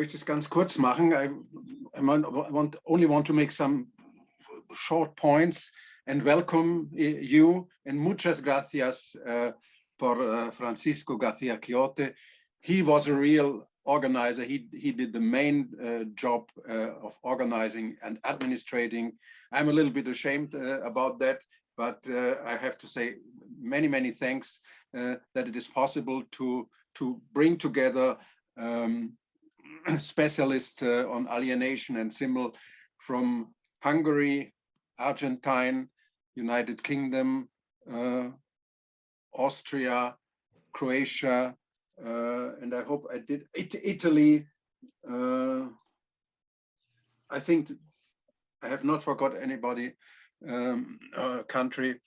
möchte es ganz kurz machen. I only want to make some short points and welcome you and muchas gracias for Francisco García Quiote. He was a real organizer. He did the main job of organizing and administrating. I'm a little bit ashamed about that, but I have to say many thanks that it is possible to bring together specialists on alienation and Simmel from Hungary, Argentine, United Kingdom, Austria, Croatia, and I hope I did Italy. I think I have not forgot anybody country.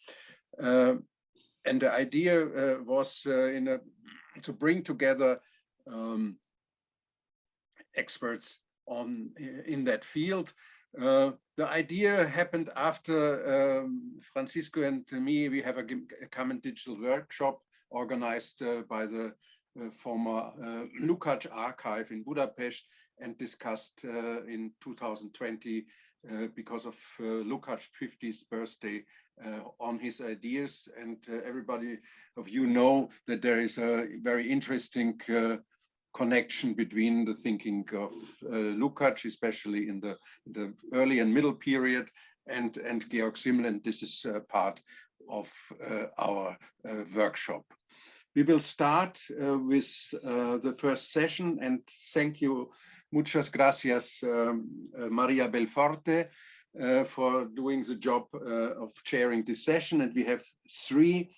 And the idea was to bring together experts in that field. The idea happened after Francisco and me. We have a common digital workshop organized by the former Lukács archive in Budapest and discussed in 2020 because of Lukács' 50th birthday on his ideas. And everybody of you know that there is a very interesting connection between the thinking of Lukács, especially in the early and middle period, and Georg Simmel, and this is part of our workshop. We will start with the first session, and thank you, muchas gracias, María Belforte, for doing the job of chairing this session. And we have three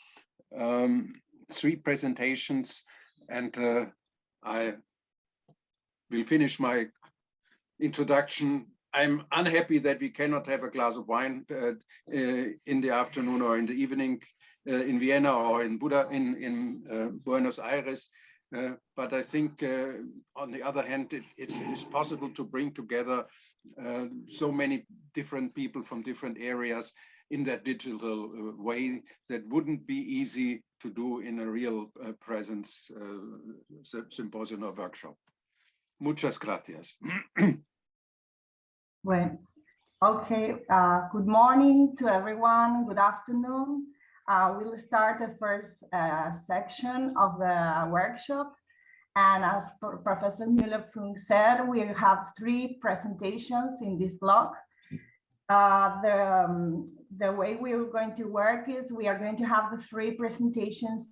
presentations, and I will finish my introduction. I'm unhappy that we cannot have a glass of wine in the afternoon or in the evening in Vienna or in Buenos Aires. But I think, on the other hand, it is possible to bring together so many different people from different areas in that digital way that wouldn't be easy to do in a real presence symposium or workshop. Muchas gracias. Well, okay. Good morning to everyone. Good afternoon. We'll start the first section of the workshop. And as Professor Müller-Funk said, we have three presentations in this block. The way we're going to work is we are going to have the three presentations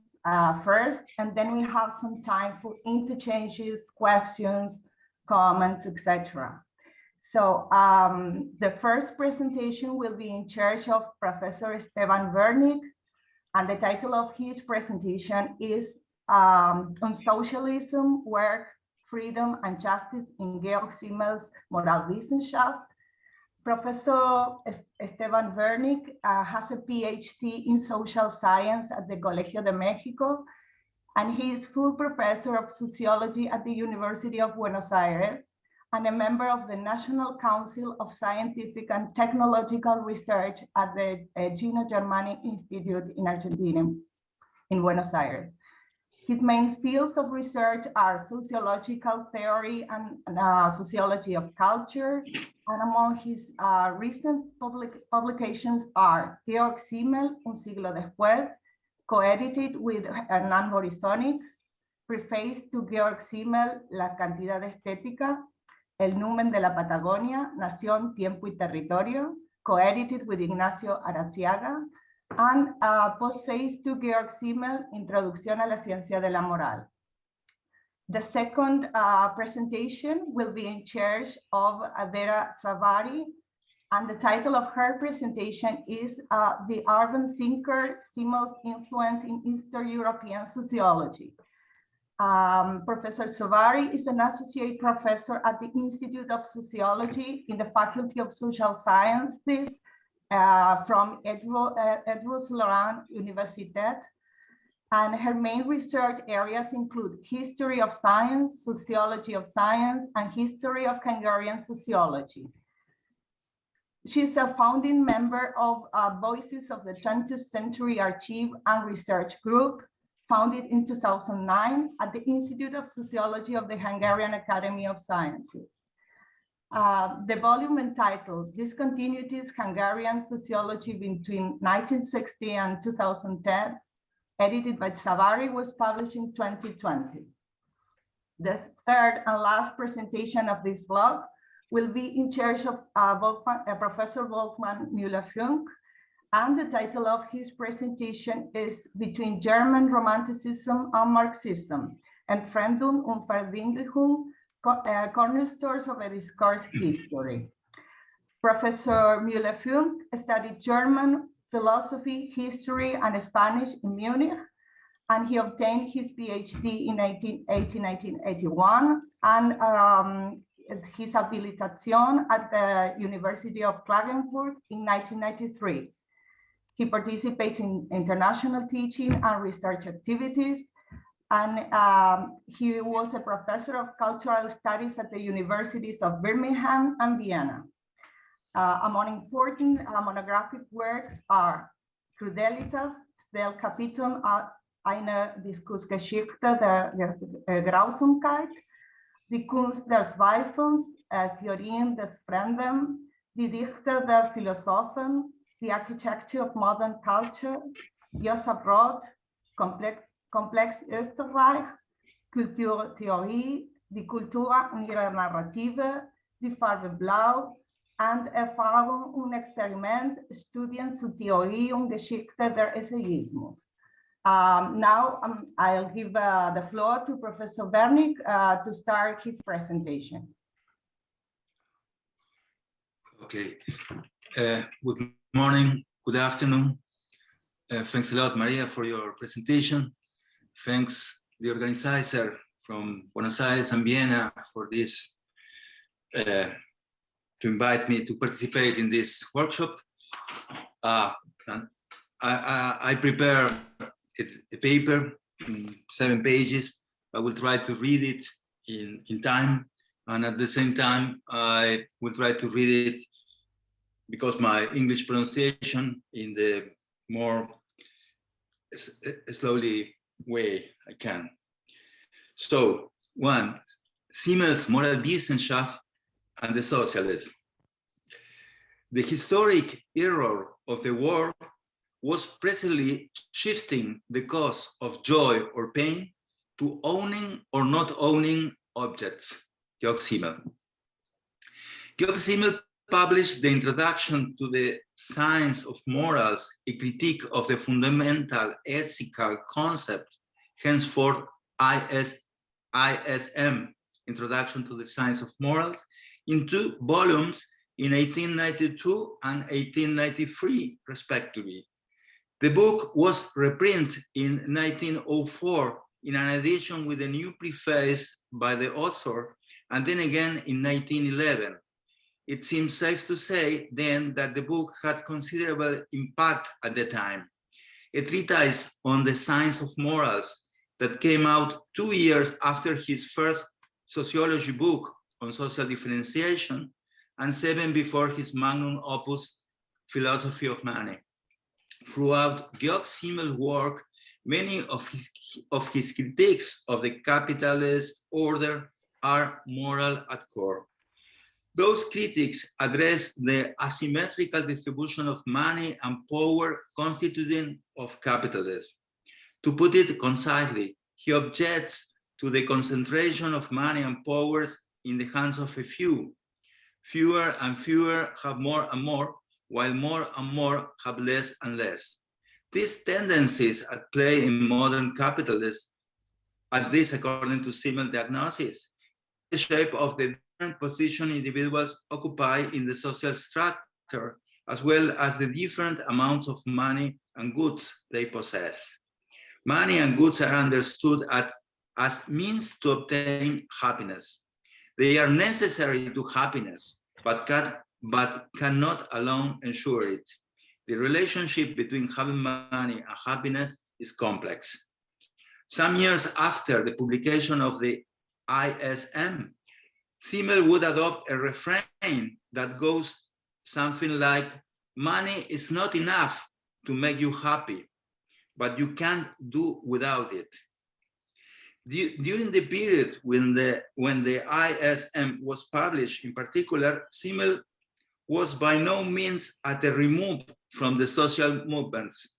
first, and then we have some time for interchanges, questions, comments, etc. So the first presentation will be in charge of Professor Esteban Vernik, and the title of his presentation is on Socialism, Work, Freedom, and Justice in Georg Simmel's Moralwissenschaft. Professor Esteban Vernik has a PhD in social science at the Colegio de Mexico, and he is full professor of sociology at the University of Buenos Aires and a member of the National Council of Scientific and Technological Research at the Gino Germani Institute in Argentina, in Buenos Aires. His main fields of research are sociological theory and sociology of culture. And among his recent publications are Georg Simmel, Un siglo después, co-edited with Hernán Borisonic, preface to Georg Simmel, La cantidad estética, El numen de la Patagonia, Nación, Tiempo y Territorio, co-edited with Ignacio Araciaga, and postface to Georg Simmel, Introducción a la ciencia de la moral. The second presentation will be in charge of Vera Szabari, and the title of her presentation is The Urban Thinker, Simmel's Influence in Eastern European Sociology. Professor Szabari is an associate professor at the Institute of Sociology in the Faculty of Social Sciences from Eötvös-Loránd-Universität. And her main research areas include history of science, sociology of science, and history of Hungarian sociology. She's a founding member of Voices of the 20th Century Archive and Research Group, founded in 2009 at the Institute of Sociology of the Hungarian Academy of Sciences. The volume entitled Discontinuities, Hungarian Sociology between 1960 and 2010, edited by Szabari, was published in 2020. The third and last presentation of this blog will be in charge of Professor Wolfgang Müller-Funk, and the title of his presentation is Between German Romanticism and Marxism, Entfremdung und Verdinglichung, Cornerstones of a Discourse History. Professor Müller-Funk studied German philosophy, history, and Spanish in Munich, and he obtained his PhD in 1981 and his habilitation at the University of Klagenfurt in 1993. He participates in international teaching and research activities, and he was a professor of cultural studies at the universities of Birmingham and Vienna. Among important monographic works are Crudelitas, Zwei Kapitel einer Diskursgeschichte der Grausamkeit, Die Kunst des Zweifels, Theorien des Fremden, Die Dichter der Philosophen, The Architecture of Modern Culture, Joseph Roth, Komplex Österreich, Kulturtheorie, Die Kultur und ihre Narrative, Die Farbe Blau, and Erfahrung und Experiment, Studien zur Theorie und Geschichte der Essayismus. Now I'll give the floor to Professor Vernik to start his presentation. Okay. Good morning, good afternoon. Thanks a lot, María, for your presentation. Thanks the organizer from Buenos Aires and Vienna for this, to invite me to participate in this workshop. I prepared a paper in 7 pages. I will try to read it in time, and at the same time, I will try to read it because my English pronunciation in the more slowly way I can. So, 1, Simmel's Moralwissenschaft and the Socialism. The historic error of the war was precisely shifting the cause of joy or pain to owning or not owning objects. Georg Simmel. Georg Simmel published the introduction to the Science of Morals, a critique of the fundamental ethical concept, henceforth ISM, Introduction to the Science of Morals, in 2 volumes in 1892 and 1893, respectively. The book was reprinted in 1904 in an edition with a new preface by the author, and then again in 1911. It seems safe to say then that the book had considerable impact at the time. A treatise on the science of morals that came out 2 years after his first sociology book on social differentiation, and 7 before his magnum opus, Philosophy of Money. Throughout Georg Simmel's work, many of his critiques of the capitalist order are moral at core. Those critics address the asymmetrical distribution of money and power constituting of capitalism. To put it concisely, he objects to the concentration of money and powers in the hands of a few. Fewer and fewer have more and more, while more and more have less and less. These tendencies at play in modern capitalism, at least according to Simmel's diagnosis, the shape of the different position individuals occupy in the social structure, as well as the different amounts of money and goods they possess. Money and goods are understood as means to obtain happiness. They are necessary to happiness, but cannot alone ensure it. The relationship between having money and happiness is complex. Some years after the publication of the ISM, Simmel would adopt a refrain that goes something like, money is not enough to make you happy. but you can't do without it. During the period when the ISM was published, in particular, Simmel was by no means at a remove from the social movements,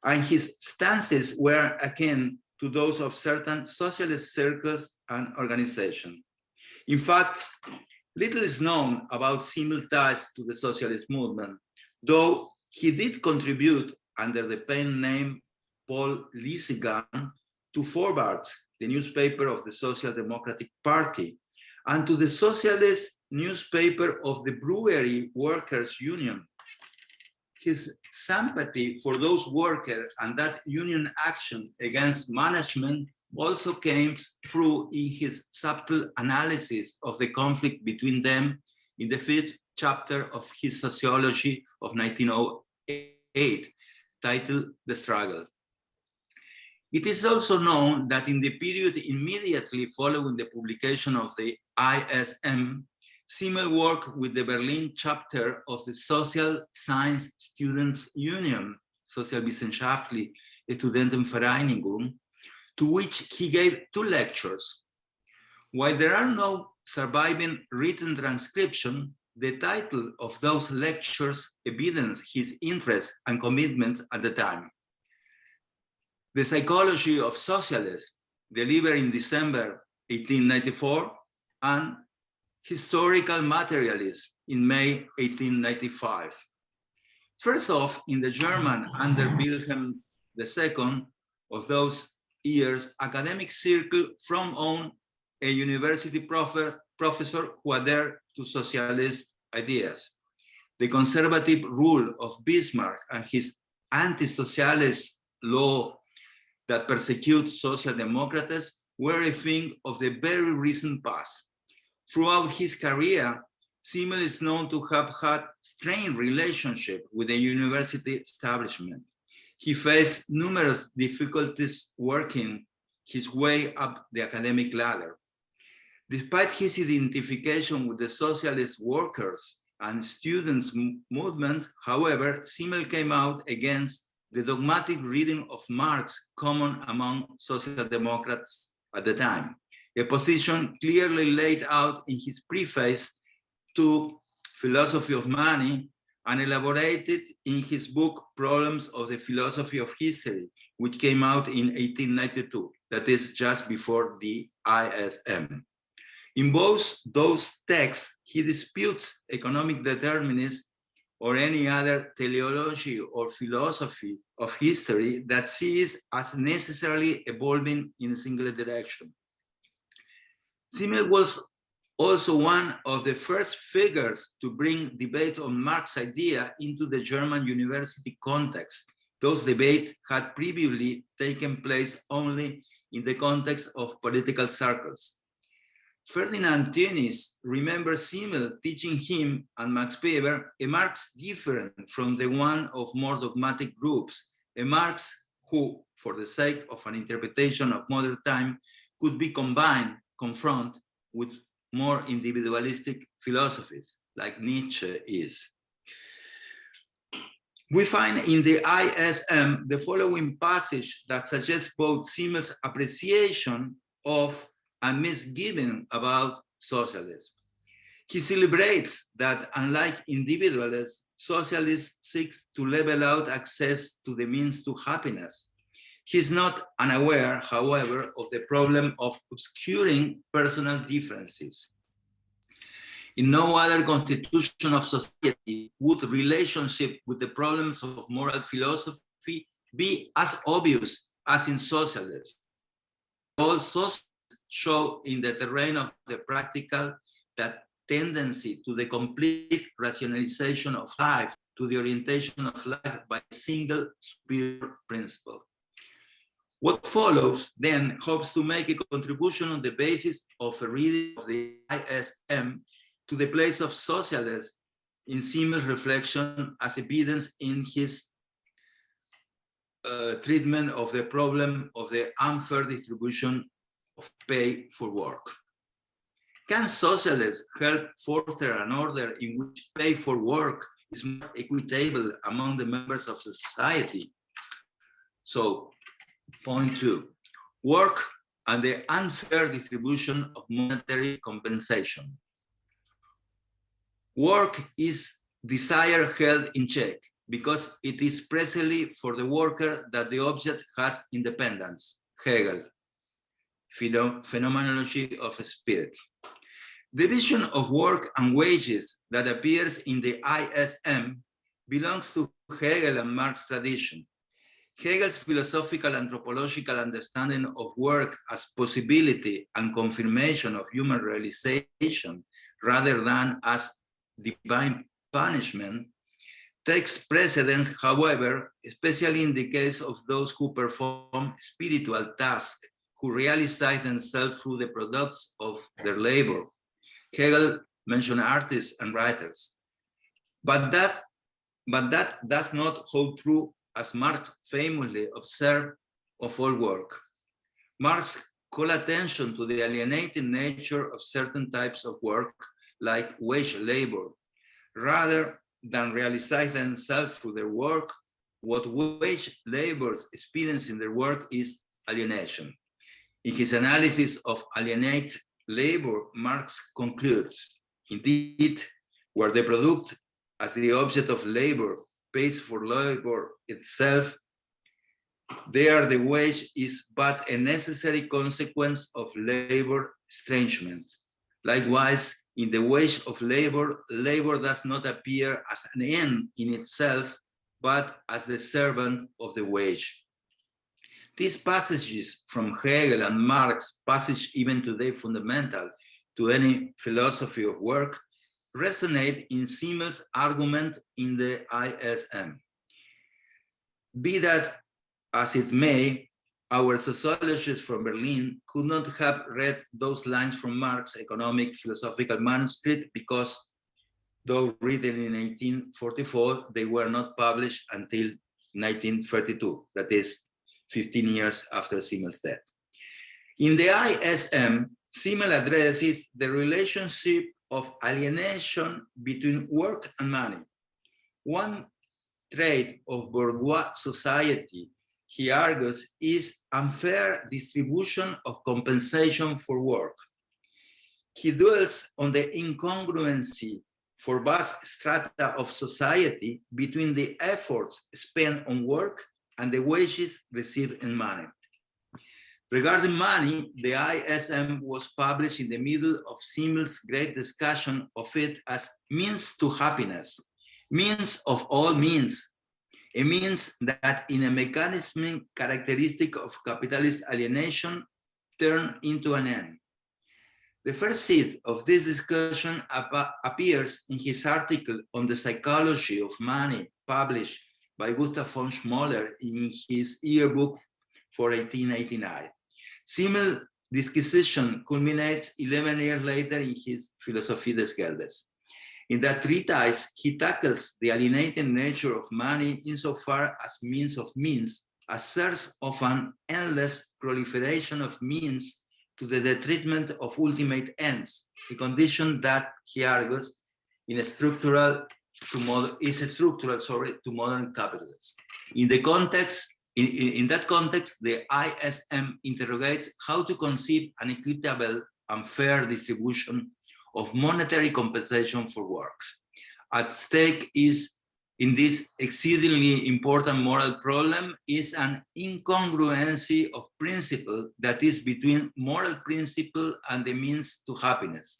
and his stances were akin to those of certain socialist circles and organizations. In fact, little is known about Simmel's ties to the socialist movement, though he did contribute under the pen name Paul Lissigan to Forward, the newspaper of the Social Democratic Party, and to the socialist newspaper of the Brewery Workers' Union. His sympathy for those workers and that union action against management also came through in his subtle analysis of the conflict between them in the 5th chapter of his Sociology of 1908, titled The Struggle. It is also known that in the period immediately following the publication of the ISM, Simmel worked with the Berlin chapter of the Social Science Students Union, Socialwissenschaftliche Studentenvereinigung, to which he gave 2 lectures. While there are no surviving written transcription, the title of those lectures evidence his interest and commitment at the time. The Psychology of Socialism, delivered in December 1894, and Historical Materialism in May 1895. First off, in the German under Wilhelm II of those years, academic circle from on a university professor who adhered to socialist ideas. The conservative rule of Bismarck and his anti-socialist law that persecute social democrats were a thing of the very recent past. Throughout his career, Simmel is known to have had strained relationship with the university establishment. He faced numerous difficulties working his way up the academic ladder. Despite his identification with the socialist workers and students movement, however, Simmel came out against the dogmatic reading of Marx common among social democrats at the time, a position clearly laid out in his preface to Philosophy of Money and elaborated in his book Problems of the Philosophy of History, which came out in 1892, that is just before the ISM. In both those texts, he disputes economic determinism or any other teleology or philosophy of history that sees as necessarily evolving in a single direction. Simmel was also one of the first figures to bring debate on Marx's idea into the German university context. Those debates had previously taken place only in the context of political circles. Ferdinand Tönnies remembers Simmel teaching him and Max Weber a Marx different from the one of more dogmatic groups, a Marx who, for the sake of an interpretation of modern time, could be confronted with more individualistic philosophies, like Nietzsche is. We find in the ISM the following passage that suggests both Simmel's appreciation of and misgiving about socialism. He celebrates that, unlike individualists, socialists seek to level out access to the means to happiness. He is not unaware, however, of the problem of obscuring personal differences. In no other constitution of society would relationship with the problems of moral philosophy be as obvious as in socialism. All socialists show in the terrain of the practical that tendency to the complete rationalization of life, to the orientation of life by a single superior principle. What follows then hopes to make a contribution on the basis of a reading of the ISM to the place of socialism in Simmel's reflection as evidence in his treatment of the problem of the unfair distribution of pay for work. Can socialists help foster an order in which pay for work is more equitable among the members of society? So, point 2, work and the unfair distribution of monetary compensation. Work is desire held in check because it is precisely for the worker that the object has independence. Hegel, Phenomenology of Spirit. The vision of work and wages that appears in the ISM belongs to Hegel and Marx tradition. Hegel's philosophical anthropological understanding of work as possibility and confirmation of human realization rather than as divine punishment takes precedence, however, especially in the case of those who perform spiritual tasks, who realize themselves through the products of their labor. Hegel mentioned artists and writers, but that does not hold true, as Marx famously observed, of all work. Marx called attention to the alienating nature of certain types of work, like wage labor. Rather than realize themselves through their work, what wage laborers experience in their work is alienation. In his analysis of alienate labor, Marx concludes, indeed, where the product as the object of labor pays for labor itself, there the wage is but a necessary consequence of labor estrangement. Likewise, in the wage of labor, labor does not appear as an end in itself, but as the servant of the wage. These passages from Hegel and Marx, passage even today fundamental to any philosophy of work, resonate in Simmel's argument in the ISM. Be that as it may, our sociologists from Berlin could not have read those lines from Marx's economic philosophical manuscript because, though written in 1844, they were not published until 1932, that is 15 years after Simmel's death. In the ISM, Simmel addresses the relationship of alienation between work and money. One trait of bourgeois society, he argues, is unfair distribution of compensation for work. He dwells on the incongruency for vast strata of society between the efforts spent on work and the wages received in money. Regarding money, the ISM was published in the middle of Simmel's great discussion of it as means to happiness, means of all means, a means that in a mechanism characteristic of capitalist alienation turned into an end. The first seed of this discussion appears in his article on the psychology of money, published by Gustav von Schmoller in his yearbook for 1889. Simmel's disquisition culminates 11 years later in his Philosophie des Geldes. In that treatise, he tackles the alienating nature of money insofar as means of means, as source of an endless proliferation of means to the detriment of ultimate ends, a condition that, he argues, is structural to modern capitalism. In that context, the ISM interrogates how to conceive an equitable and fair distribution of monetary compensation for works. At stake is, in this exceedingly important moral problem, is an incongruency of principle that is between moral principle and the means to happiness.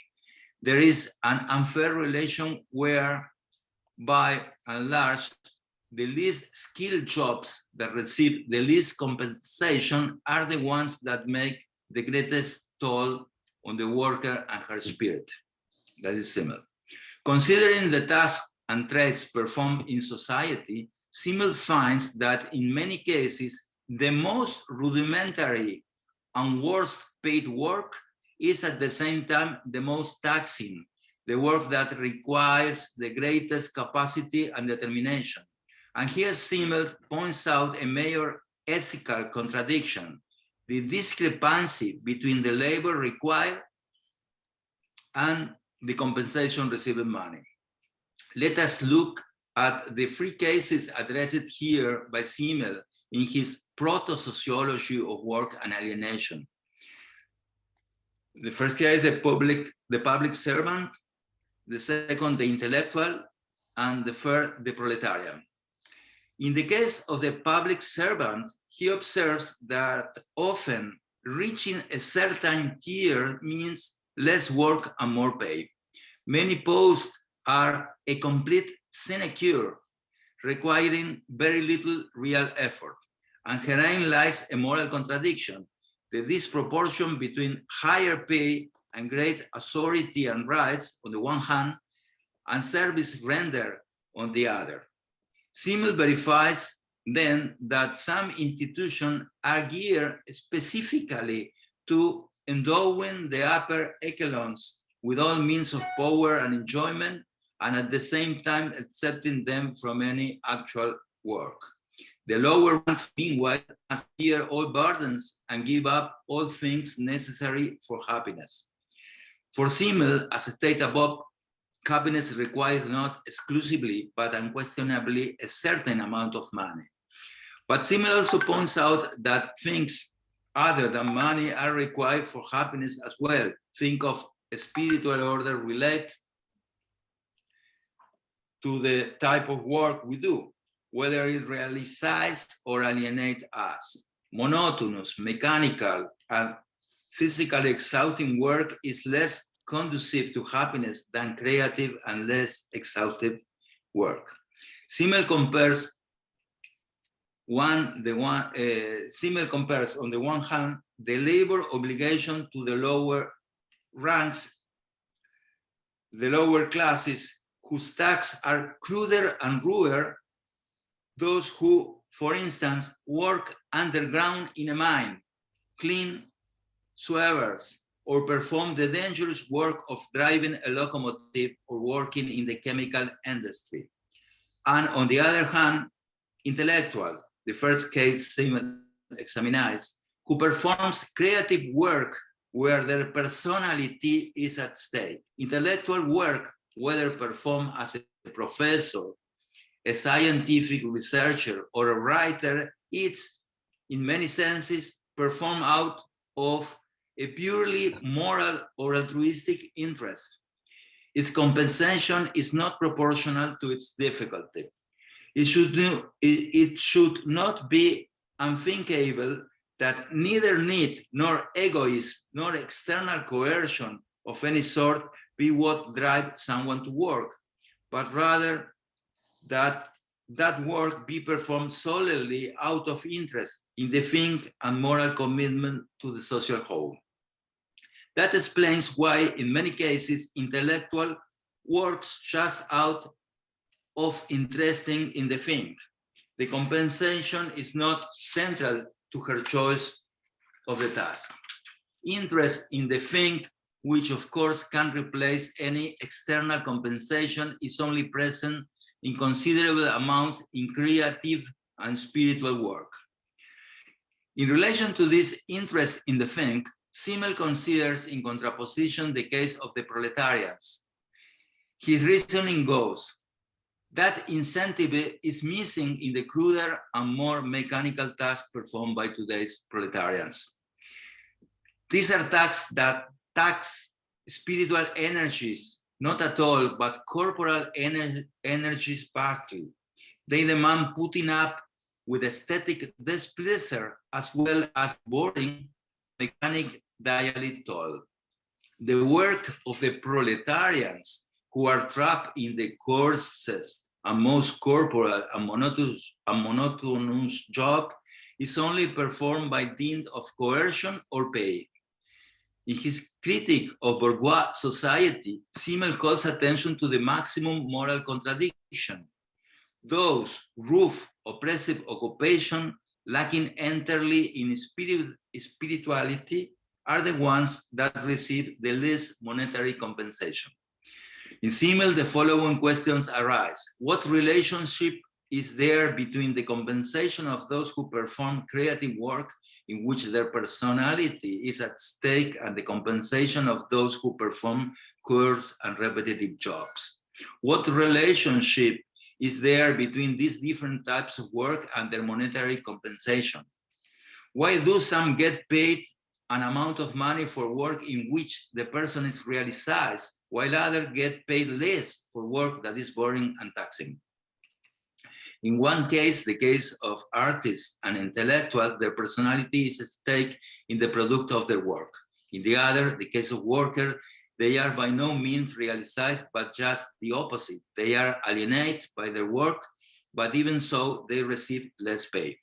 There is an unfair relation where, by and large, the least skilled jobs that receive the least compensation are the ones that make the greatest toll on the worker and her spirit. That is Simmel. Considering the tasks and traits performed in society, Simmel finds that in many cases, the most rudimentary and worst paid work is at the same time the most taxing, the work that requires the greatest capacity and determination. And here Simmel points out a major ethical contradiction, the discrepancy between the labor required and the compensation received in money. Let us look at the three cases addressed here by Simmel in his proto-sociology of work and alienation. The first case, the public servant, the second, the intellectual, and the third, the proletarian. In the case of the public servant, he observes that often reaching a certain tier means less work and more pay. Many posts are a complete sinecure, requiring very little real effort. And herein lies a moral contradiction, the disproportion between higher pay and great authority and rights on the one hand, and service rendered on the other. Simmel verifies then that some institutions are geared specifically to endowing the upper echelons with all means of power and enjoyment, and at the same time accepting them from any actual work. The lower ranks, meanwhile, must bear all burdens and give up all things necessary for happiness. For Simmel, as stated above, happiness requires not exclusively, but unquestionably a certain amount of money. But Simmel also points out that things other than money are required for happiness as well. Think of a spiritual order relate to the type of work we do, whether it realizes or alienates us. Monotonous, mechanical, and physically exhausting work is less conducive to happiness than creative and less exhaustive work. Simmel compares on the one hand the labor obligation to the lower ranks, the lower classes, whose tasks are cruder and ruder, those who, for instance, work underground in a mine, clean sewers, or perform the dangerous work of driving a locomotive or working in the chemical industry. And on the other hand, intellectual, the first case Simmel examines, who performs creative work where their personality is at stake. Intellectual work, whether performed as a professor, a scientific researcher, or a writer, it's, in many senses, performed out of a purely moral or altruistic interest. Its compensation is not proportional to its difficulty. It should not be unthinkable that neither need nor egoism nor external coercion of any sort be what drives someone to work, but rather that that work be performed solely out of interest in the thing and moral commitment to the social whole. That explains why, in many cases, intellectual works just out of interesting in the thing. The compensation is not central to her choice of the task. Interest in the thing, which of course can replace any external compensation, is only present in considerable amounts in creative and spiritual work. In relation to this interest in the thing, Simmel considers in contraposition the case of the proletarians. His reasoning goes, that incentive is missing in the cruder and more mechanical tasks performed by today's proletarians. These are tasks that tax spiritual energies, not at all, but corporal energies vastly. They demand putting up with aesthetic displeasure as well as boring mechanic daily toil. The work of the proletarians who are trapped in the coarsest and most corporal and monotonous job is only performed by dint of coercion or pay. In his critique of bourgeois society, Simmel calls attention to the maximum moral contradiction. Those rough, oppressive occupations lacking entirely in spirituality are the ones that receive the least monetary compensation. In Simmel, the following questions arise. What relationship is there between the compensation of those who perform creative work in which their personality is at stake and the compensation of those who perform coarse and repetitive jobs? What relationship is there between these different types of work and their monetary compensation? Why do some get paid an amount of money for work in which the person is realized, while others get paid less for work that is boring and taxing? In one case, the case of artists and intellectuals, their personality is at stake in the product of their work. In the other, the case of workers, they are by no means realized, but just the opposite. They are alienated by their work, but even so, they receive less pay.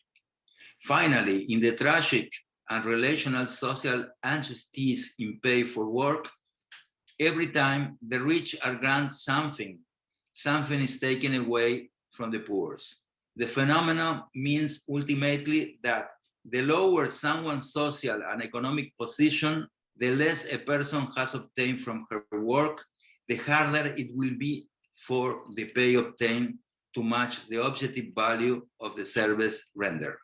Finally, in the tragic and relational social injustice in pay for work, every time the rich are granted something, something is taken away from the poor. The phenomenon means ultimately that the lower someone's social and economic position, the less a person has obtained from her work, the harder it will be for the pay obtained to match the objective value of the service rendered.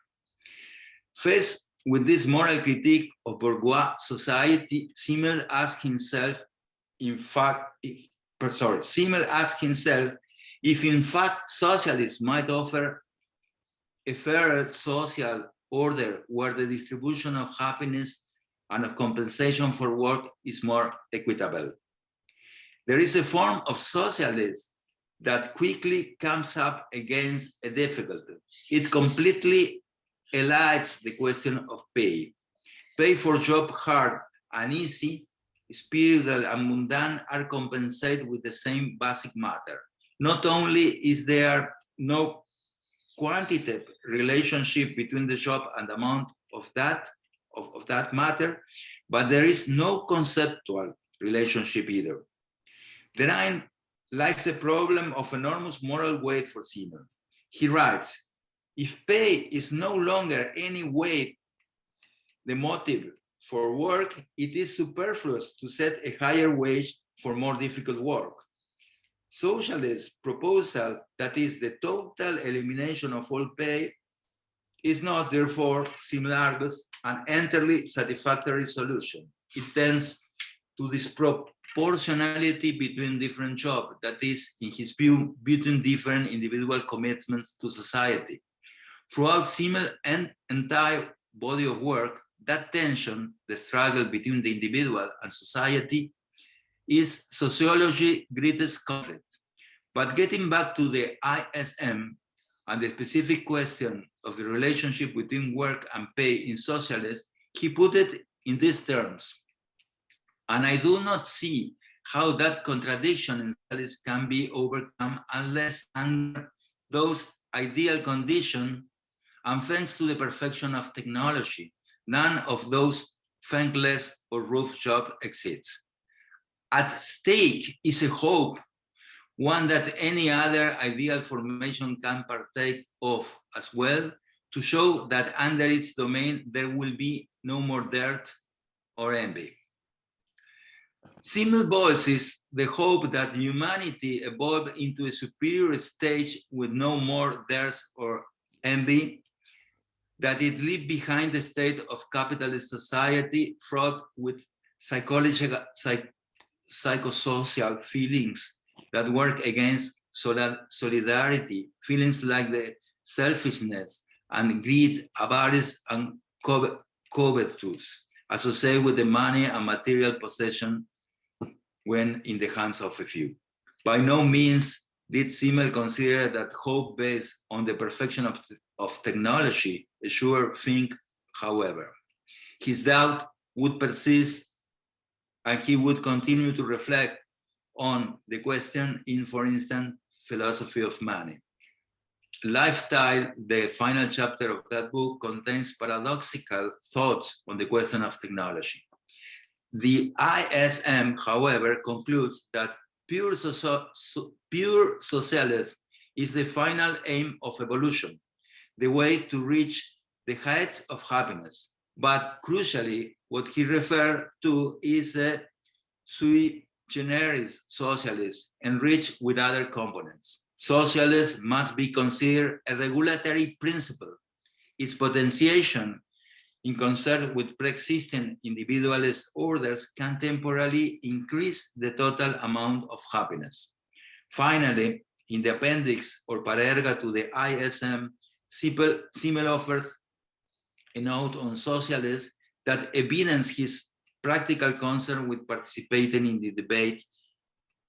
Faced with this moral critique of bourgeois society, Simmel asked himself, if in fact socialism might offer a fairer social order where the distribution of happiness and of compensation for work is more equitable. There is a form of socialism that quickly comes up against a difficulty. It completely elides the question of pay. Pay for job hard and easy, spiritual and mundane are compensated with the same basic matter. Not only is there no quantitative relationship between the job and the amount of that matter, but there is no conceptual relationship either. Therein lies a problem of enormous moral weight for Simmel. He writes, if pay is no longer any way the motive for work, it is superfluous to set a higher wage for more difficult work. Socialist proposal, that is the total elimination of all pay, is not, therefore, Simmel argues, an entirely satisfactory solution. It tends to disproportionality between different jobs, that is, in his view, between different individual commitments to society. Throughout Simmel's entire body of work, that tension, the struggle between the individual and society, is sociology's greatest conflict. But getting back to the ISM and the specific question of the relationship between work and pay in socialism, he put it in these terms. And I do not see how that contradiction in socialism can be overcome unless under those ideal conditions and thanks to the perfection of technology, none of those thankless or rough jobs exists. At stake is a hope, one that any other ideal formation can partake of as well, to show that under its domain there will be no more dirt or envy. Simmel voices the hope that humanity evolve into a superior stage with no more dirt or envy, that it leave behind the state of capitalist society fraught with psychosocial feelings that work against solidarity, feelings like the selfishness and greed, avarice and covetous, associated with the money and material possession when in the hands of a few. By no means did Simmel consider that hope based on the perfection of technology a sure thing, however. His doubt would persist and he would continue to reflect on the question in, for instance, philosophy of money. Lifestyle, the final chapter of that book, contains paradoxical thoughts on the question of technology. The ISM, however, concludes that pure socialism is the final aim of evolution, the way to reach the heights of happiness. But crucially, what he referred to is a sui generis socialism enriched with other components. Socialism must be considered a regulatory principle. Its potentiation in concert with pre-existing individualist orders can temporarily increase the total amount of happiness. Finally, in the appendix or parerga to the ISM, Simmel offers a note on socialism that evidences his practical concern with participating in the debate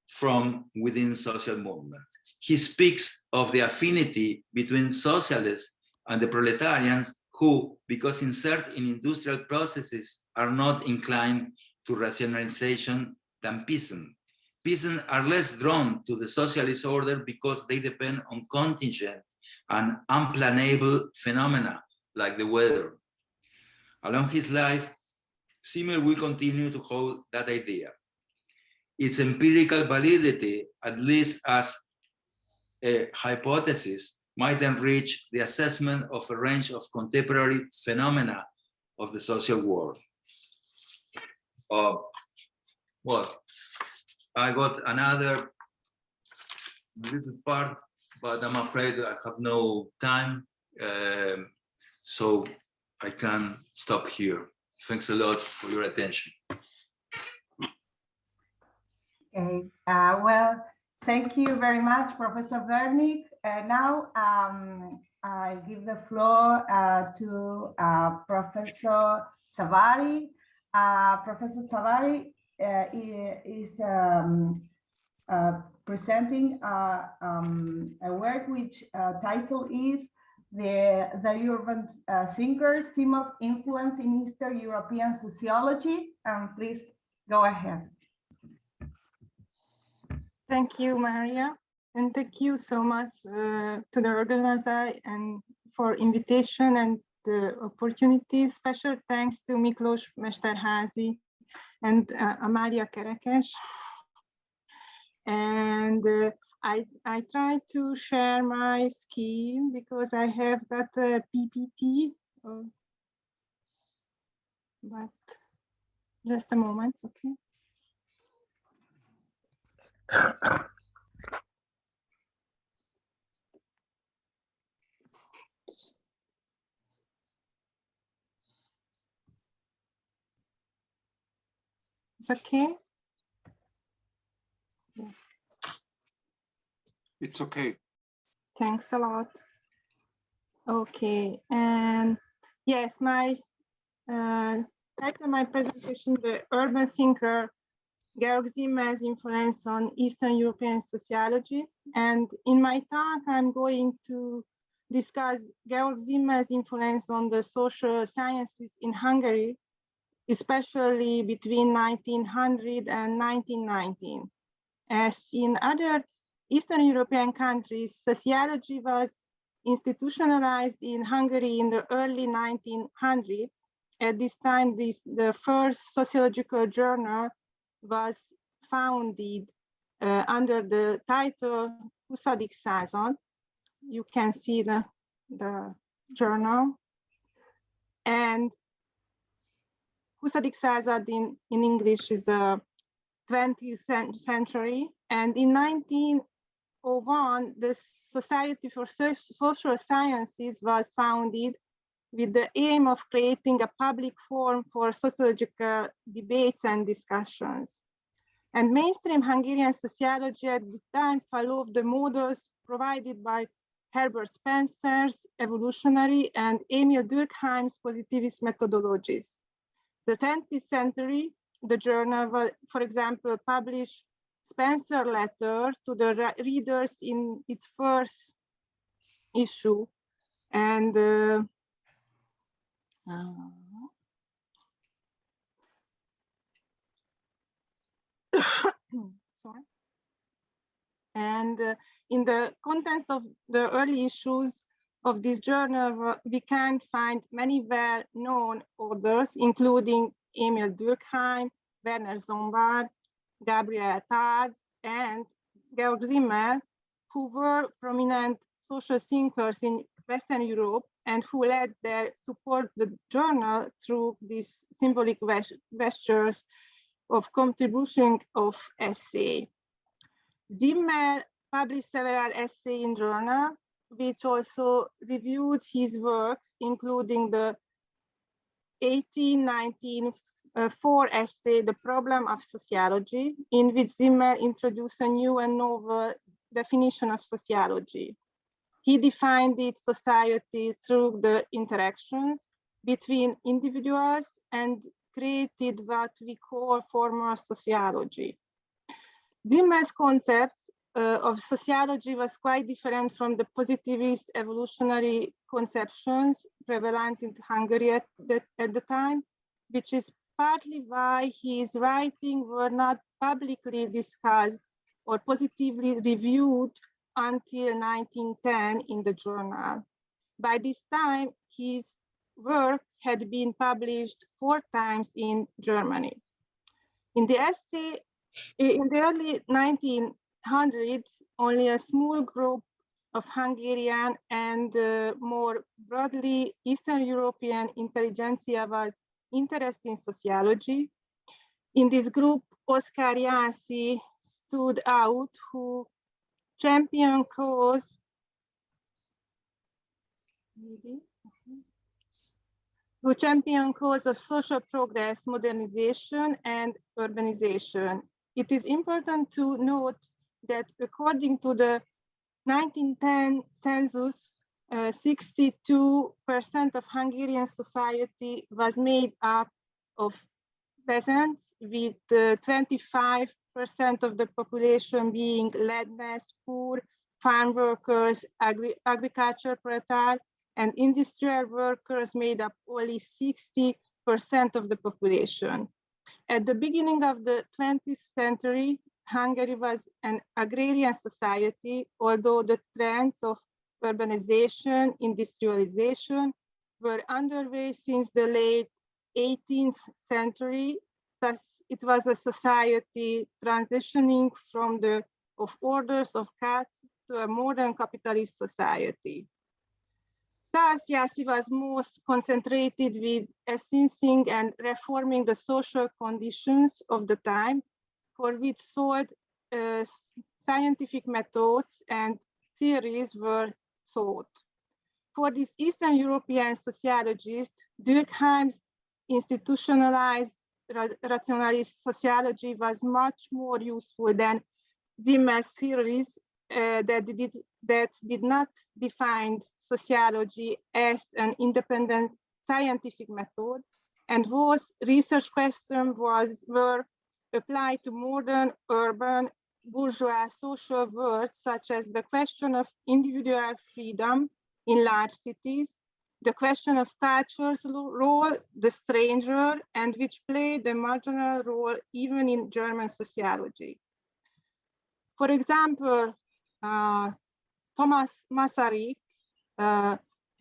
from within social movement. He speaks of the affinity between socialists and the proletarians who, because inserted in industrial processes, are not inclined to rationalization than peasants. Peasants are less drawn to the socialist order because they depend on contingent and unplannable phenomena like the weather. Along his life, Simmel will continue to hold that idea. Its empirical validity, at least as a hypothesis, might enrich the assessment of a range of contemporary phenomena of the social world. Well, I got another little part, but I'm afraid I have no time, so I can stop here. Thanks a lot for your attention. Okay, well, thank you very much, Professor Vernik. Now I give the floor to Professor Szabari. Professor Szabari is presenting a work which title is The Urban Thinker, Simmel's Influence in Eastern European Sociology. Please go ahead. Thank you, Maria, and thank you so much to the organizer and for invitation and the opportunity. Special thanks to Miklós Mesterházy and María Kerekes. And I try to share my screen because I have got a PPT, but just a moment, okay. It's okay. It's okay. Thanks a lot. Okay, and yes, my title of my presentation, The Urban Thinker, Georg Simmel's Influence on Eastern European Sociology. And in my talk, I'm going to discuss Georg Simmel's influence on the social sciences in Hungary, especially between 1900 and 1919. As in other Eastern European countries, sociology was institutionalized in Hungary in the early 1900s. At this time, the first sociological journal was founded under the title 20. Század. You can see the journal. And 20. Század in English is the 20th century. And in 1901, the Society for Social Sciences was founded with the aim of creating a public forum for sociological debates and discussions. And mainstream Hungarian sociology at the time followed the models provided by Herbert Spencer's evolutionary and Emil Durkheim's positivist methodologies. The 20th century, the journal will, for example, published Spencer letter to the readers in its first issue. And sorry. And in the contents of the early issues of this journal, we can find many well-known authors, including Emil Durkheim, Werner Zombart, Gabriel Tard, and Georg Simmel, who were prominent social thinkers in Western Europe and who led their support the journal through these symbolic gestures of contribution of essay. Simmel published several essays in journal, which also reviewed his works, including the 1819 essay, The Problem of Sociology, in which Simmel introduced a new and novel definition of sociology. He defined its society through the interactions between individuals and created what we call formal sociology. Simmel's concepts of sociology was quite different from the positivist evolutionary conceptions prevalent in Hungary at the time, which is partly why his writings were not publicly discussed or positively reviewed until 1910 in the journal. By this time, his work had been published 4 times in Germany. In the early 1900s, only a small group of Hungarian and more broadly Eastern European intelligentsia was interested in sociology. In this group, Oskar Jászai stood out, who championed cause of social progress, modernization, and urbanization. It is important to note that according to the 1910 census, 62% of Hungarian society was made up of peasants, with 25% of the population being landmass poor, farm workers, agriculture proletariat, and industrial workers made up only 60% of the population. At the beginning of the 20th century, Hungary was an agrarian society, although the trends of urbanization, industrialization were underway since the late 18th century. Thus, it was a society transitioning from the orders of castes to a modern capitalist society. Thus, Jászai was most concentrated with assessing and reforming the social conditions of the time, for which solid scientific methods and theories were sought. For this Eastern European sociologist, Durkheim's institutionalized rationalist sociology was much more useful than Simmel's theories that did not define sociology as an independent scientific method, and whose research questions were applied to modern, urban, bourgeois social worlds, such as the question of individual freedom in large cities, the question of culture's role, the stranger, and which played a marginal role even in German sociology. For example, Thomas Masaryk,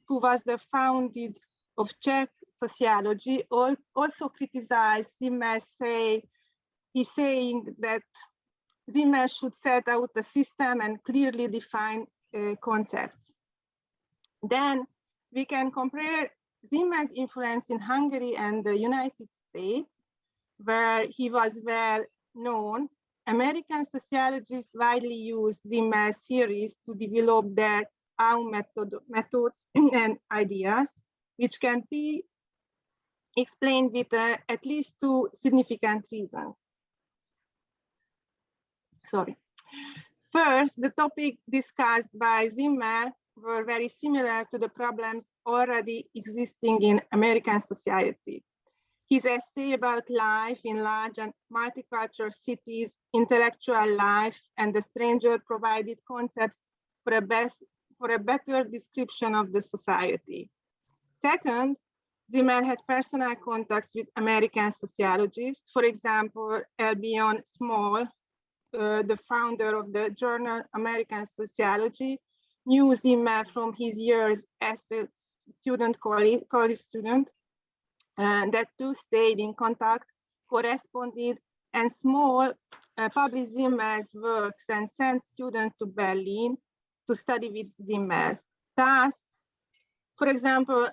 who was the founder of Czech sociology, also criticized Simmel, saying that Simmel should set out a system and clearly define concepts. Then we can compare Simmel's influence in Hungary and the United States, where he was well known. American sociologists widely use Simmel's theories to develop their own methods and ideas, which can be explained with at least 2 significant reasons. First, the topic discussed by Simmel were very similar to the problems already existing in American society. His essay about life in large and multicultural cities, intellectual life, and the stranger provided concepts for a better description of the society. Second, Simmel had personal contacts with American sociologists. For example, Albion Small, the founder of the journal American Sociology, knew Simmel from his years as a college student, and that two stayed in contact, corresponded, and Small published Simmel's works and sent students to Berlin to study with Simmel. Thus, for example,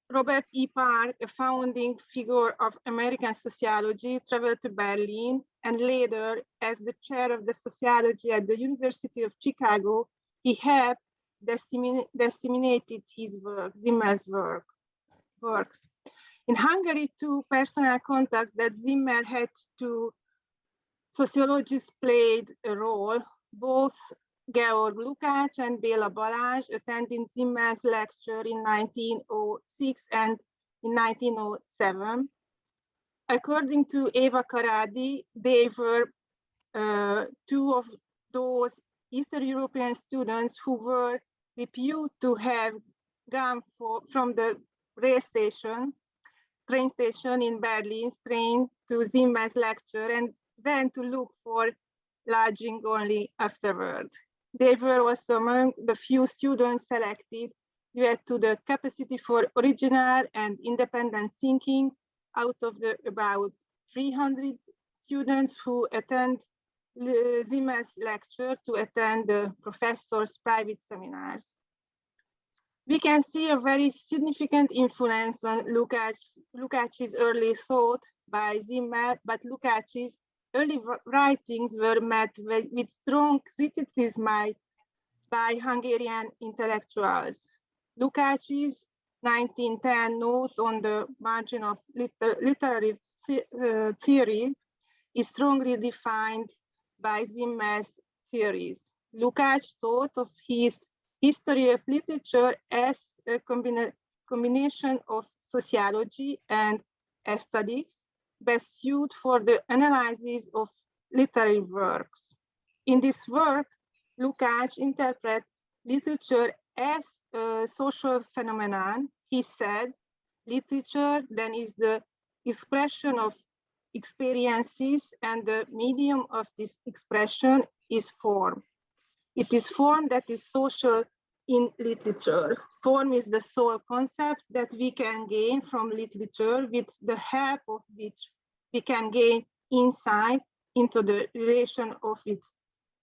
Robert E. Park, a founding figure of American sociology, traveled to Berlin, and later, as the chair of the sociology at the University of Chicago, he helped disseminated his work, Simmel's works. In Hungary, two personal contacts that Simmel had to sociologists played a role. Both Georg Lukács and Béla Balázs attending Simmel's lecture in 1906 and in 1907. According to Eva Karadi, they were two of those Eastern European students who were reputed to have gone from the train station in Berlin, train to Simmel's lecture, and then to look for lodging only afterward. They were also among the few students selected due to the capacity for original and independent thinking out of the about 300 students who attend Simmel's lecture to attend the professor's private seminars. We can see a very significant influence on Lukács's early thought by Simmel, but Lukács's early writings were met with strong criticism by Hungarian intellectuals. Lukács's 1910 note on the margin of literary theory is strongly defined by Simmel's theories. Lukács thought of his history of literature as a combination of sociology and aesthetics, best suited for the analysis of literary works. In this work, Lukács interprets literature as a social phenomenon. He said, literature then is the expression of experiences, and the medium of this expression is form. It is form that is social in literature. Form is the sole concept that we can gain from literature, with the help of which we can gain insight into the relation of its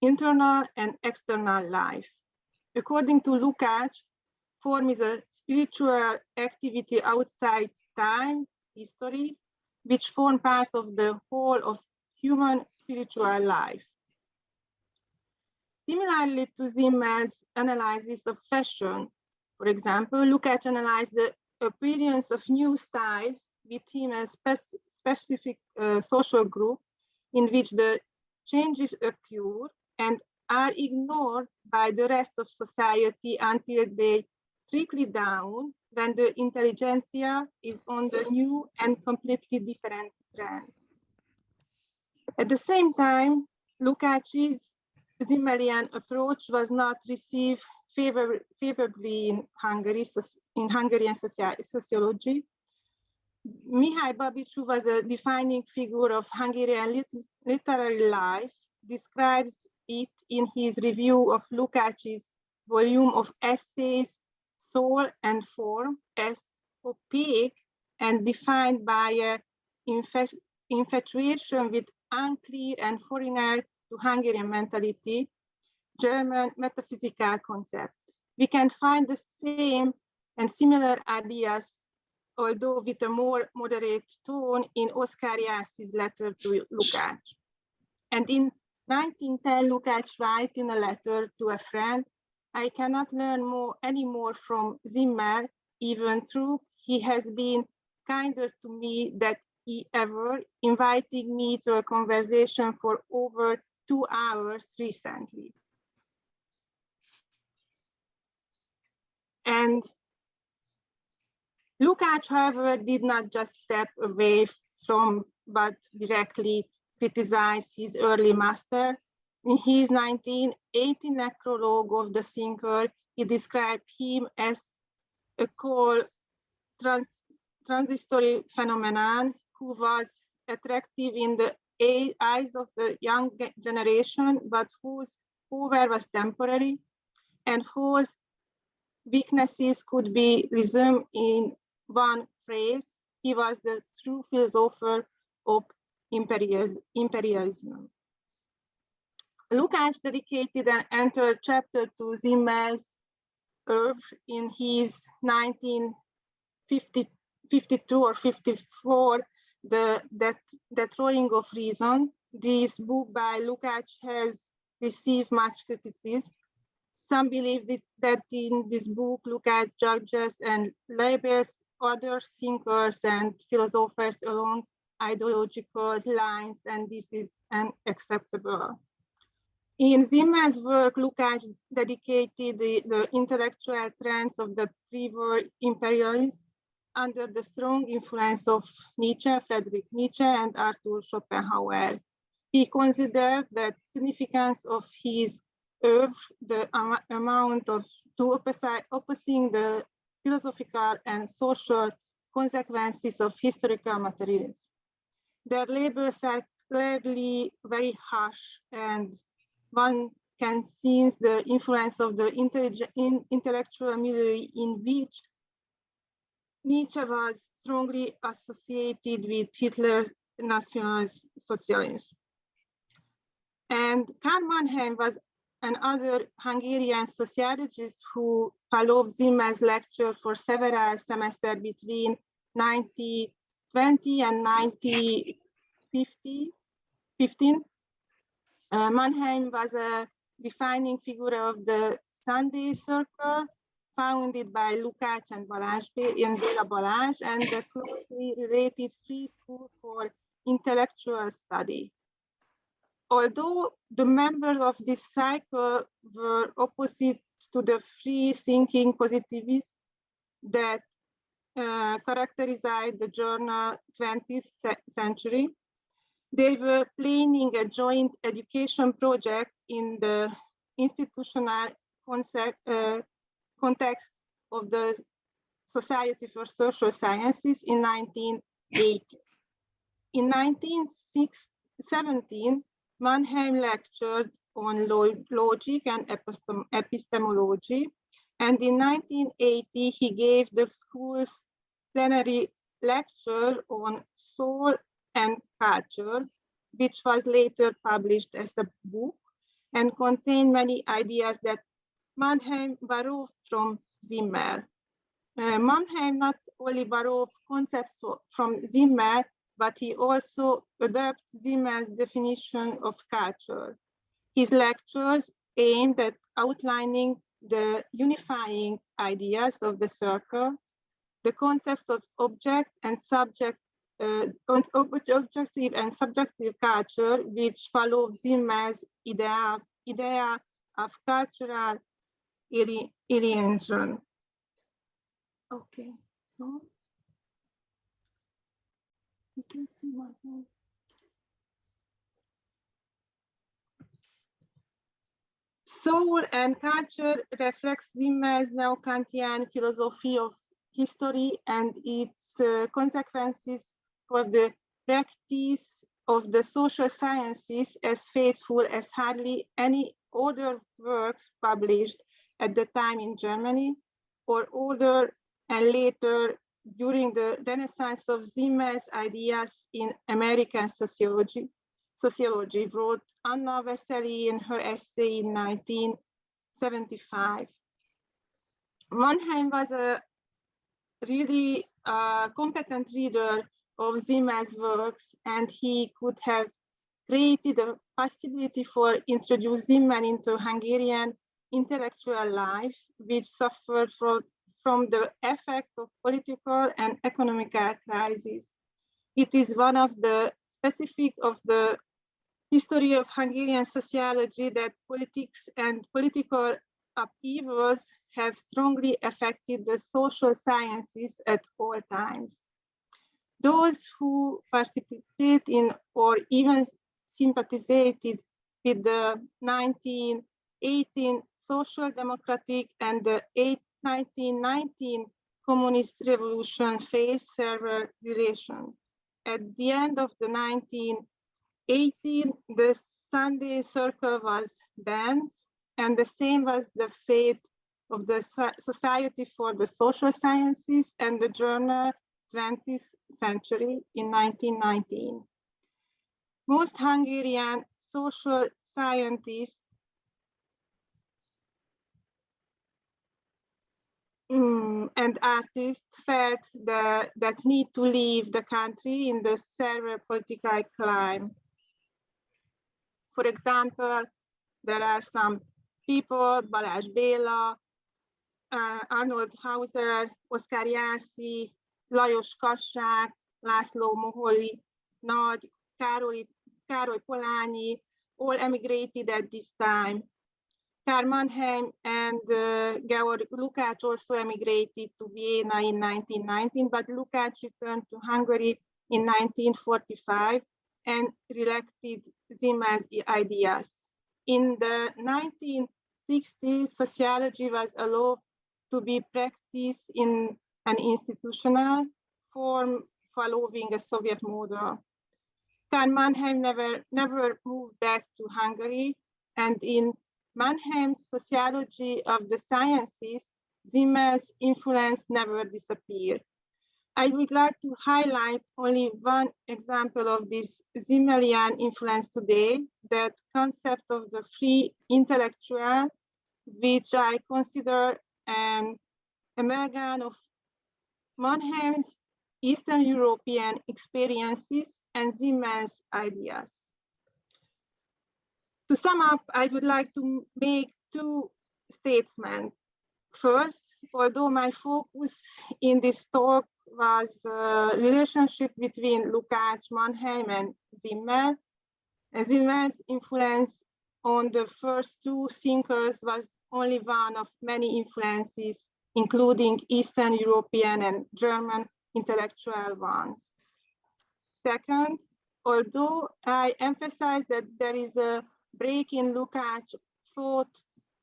internal and external life. According to Lukács, form is a spiritual activity outside time, history, which form part of the whole of human spiritual life. Similarly to Simmel's analysis of fashion, for example, Lukács analyzed the appearance of new style within a specific social group in which the changes occur and are ignored by the rest of society until they trickle down when the intelligentsia is on the new and completely different trend. At the same time, Lukács's Simmelian approach was not received favorably in Hungarian sociology. Mihály Babič, who was a defining figure of Hungarian literary life, describes it in his review of Lukács's volume of essays, Soul and Form, as opaque and defined by an infatuation with unclear and foreigner to Hungarian mentality, German metaphysical concepts. We can find the same and similar ideas, although with a more moderate tone, in Oskar Jász's letter to Lukács. And in 1910, Lukács writes in a letter to a friend, I cannot learn any more from Simmel, even though he has been kinder to me than he ever, inviting me to a conversation for over 2 hours recently. And Lukács, however, did not just step away from, but directly criticize his early master. In his 1980 necrologue of the thinker, he described him as a cold transitory phenomenon who was attractive in the eyes of the young generation, but whose power was temporary and whose weaknesses could be resumed in one phrase. He was the true philosopher of imperialism. Lukács dedicated an entire chapter to Simmel's oeuvre in his 1952 or 54, The Drawing of Reason. This book by Lukács has received much criticism. Some believe that in this book, Lukács judges and labels other thinkers and philosophers along ideological lines, and this is unacceptable. In Zimmel's work, Lukács dedicated the intellectual trends of the pre-war imperialists under the strong influence of Nietzsche, Friedrich Nietzsche, and Arthur Schopenhauer. He considered that significance of his oeuvre, the amount of opposing the philosophical and social consequences of historical materialism. Their labors are clearly very harsh, and one can sense the influence of the intellectual milieu in which Nietzsche was strongly associated with Hitler's National Socialism. And Karl Mannheim was another Hungarian sociologist who followed Zimmel's lecture for several semesters between 1920 and 1915. Mannheim was a defining figure of the Sunday Circle, founded by Lukács and Béla Balázs, and the closely related Free School for Intellectual Study. Although the members of this cycle were opposite to the free-thinking positivists that characterized the journal 20th century, they were planning a joint education project in the institutional context of the Society for Social Sciences in 1980. In 1917, Mannheim lectured on logic and epistemology, and in 1980 he gave the school's plenary lecture on soul and culture, which was later published as a book and contained many ideas that Mannheim borrowed from Simmel. Mannheim not only borrowed concepts from Simmel, but he also adopted Simmel's definition of culture. His lectures aimed at outlining the unifying ideas of the circle, the concepts of object and subject, objective and subjective culture, which follow Simmel's idea of cultural alienation. Okay, so you can see my hand. Soul and culture reflects Simmel's neo-Kantian philosophy of history and its consequences for the practice of the social sciences as faithful as hardly any other works published at the time in Germany, or older and later during the renaissance of Simmel's ideas in American sociology, wrote Anna Vesely in her essay in 1975. Mannheim was a really competent reader of Simmel's works, and he could have created a possibility for introducing Simmel into Hungarian intellectual life, which suffered from the effect of political and economical crisis. It is one of the specific of the history of Hungarian sociology that politics and political upheavals have strongly affected the social sciences at all times. Those who participated in or even sympathized with the 1918 social democratic and the 1919 communist revolution faced several relations. At the end of the 1918, the Sunday Circle was banned, and the same was the fate of the Society for the Social Sciences and the journal 20th Century in 1919. Most Hungarian social scientists and artists felt that need to leave the country in the severe political climate. For example, there are some people, Balázs Béla, Arnold Hauser, Oszkár Jászai, Lajos Kassák, László Moholy Nagy, Károly Polányi, all emigrated at this time. Karl Mannheim and Georg Lukács also emigrated to Vienna in 1919, but Lukács returned to Hungary in 1945 and reelected Simmel's ideas. In the 1960s, sociology was allowed to be practiced in an institutional form following a Soviet model. Karl Mannheim never moved back to Hungary, and in Mannheim's sociology of the sciences, Simmel's influence never disappeared. I would like to highlight only one example of this Simmelian influence today, that concept of the free intellectual, which I consider an amalgam of Mannheim's Eastern European experiences and Simmel's ideas. To sum up, I would like to make two statements. First, although my focus in this talk was relationship between Lukács, Mannheim, and Simmel, Simmel's influence on the first two thinkers was only one of many influences, including Eastern European and German intellectual ones. Second, although I emphasize that there is a break in Lukács' thought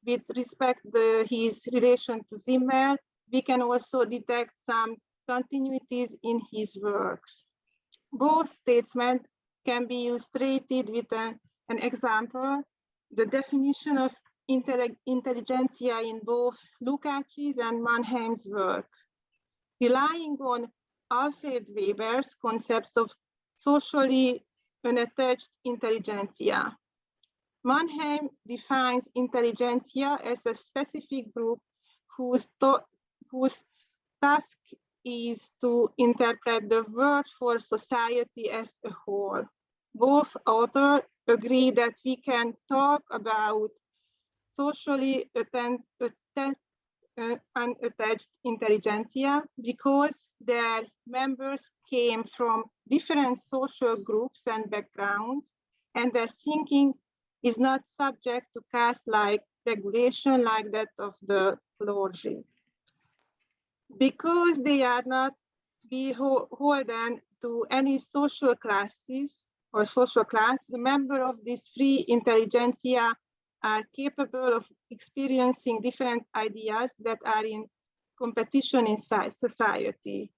with respect to his relation to Simmel, we can also detect some continuities in his works. Both statements can be illustrated with an example. The definition of intelligentsia in both Lukács's and Mannheim's work. Relying on Alfred Weber's concepts of socially unattached intelligentsia, Mannheim defines intelligentsia as a specific group whose task is to interpret the world for society as a whole. Both authors agree that we can talk about socially unattached intelligentsia because their members came from different social groups and backgrounds, and their thinking is not subject to caste-like regulation like that of the clergy. Because they are not beholden to any social classes or social class, the members of this free intelligentsia are capable of experiencing different ideas that are in competition in society.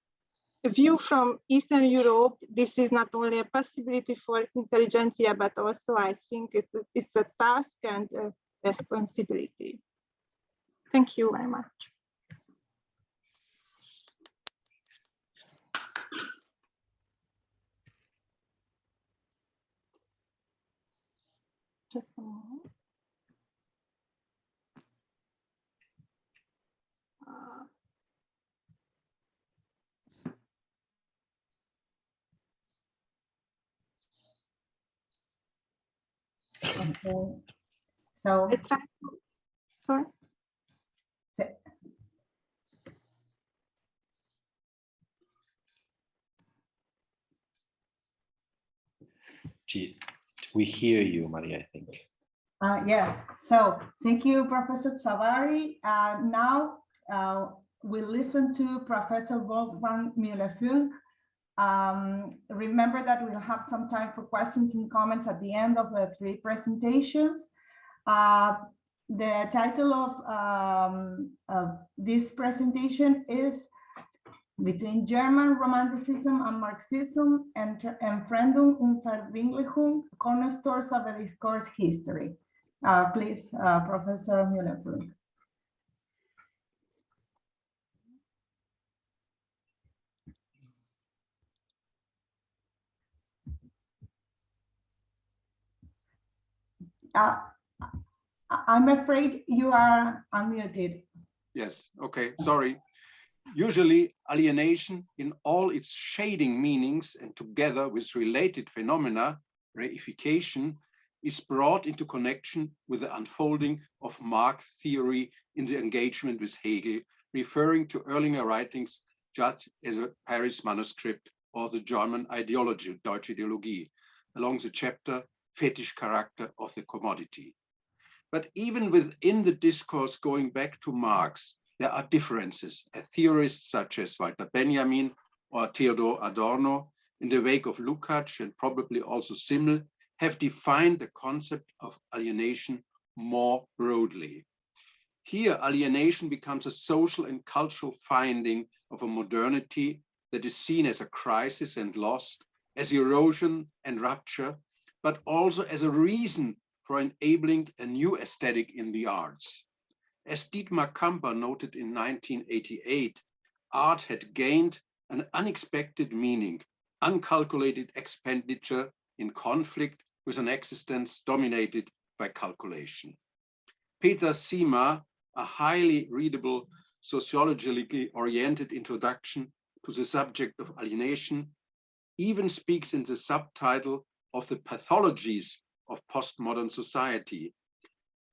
A view from Eastern Europe, this is not only a possibility for intelligentsia, but also I think it's a task and a responsibility. Thank you very much. Just a moment. Okay. So, sorry. We hear you, Maria, I think. Yeah, so thank you, Professor Szabari. Now we'll listen to Professor Wolfgang Müller-Funk. Remember that we'll have some time for questions and comments at the end of the three presentations. The title of this presentation is Between German Romanticism and Marxism, Entfremdung und Verdinglichung, Cornerstones of the Discourse History. Please, Professor Müller-Funk. I'm afraid you are unmuted. Yes, okay, sorry. Usually, alienation in all its shading meanings and together with related phenomena, reification, is brought into connection with the unfolding of Marx theory in the engagement with Hegel, referring to earlier writings such as a Paris manuscript or the German ideology, Deutsche Ideologie, along the chapter fetish character of the commodity. But even within the discourse going back to Marx, there are differences. Theorists such as Walter Benjamin or Theodor Adorno, in the wake of Lukács and probably also Simmel, have defined the concept of alienation more broadly. Here, alienation becomes a social and cultural finding of a modernity that is seen as a crisis and loss, as erosion and rupture, but also as a reason for enabling a new aesthetic in the arts. As Dietmar Kamper noted in 1988, art had gained an unexpected meaning, uncalculated expenditure in conflict with an existence dominated by calculation. Peter Sima, a highly readable, sociologically oriented introduction to the subject of alienation, even speaks in the subtitle of the pathologies of postmodern society.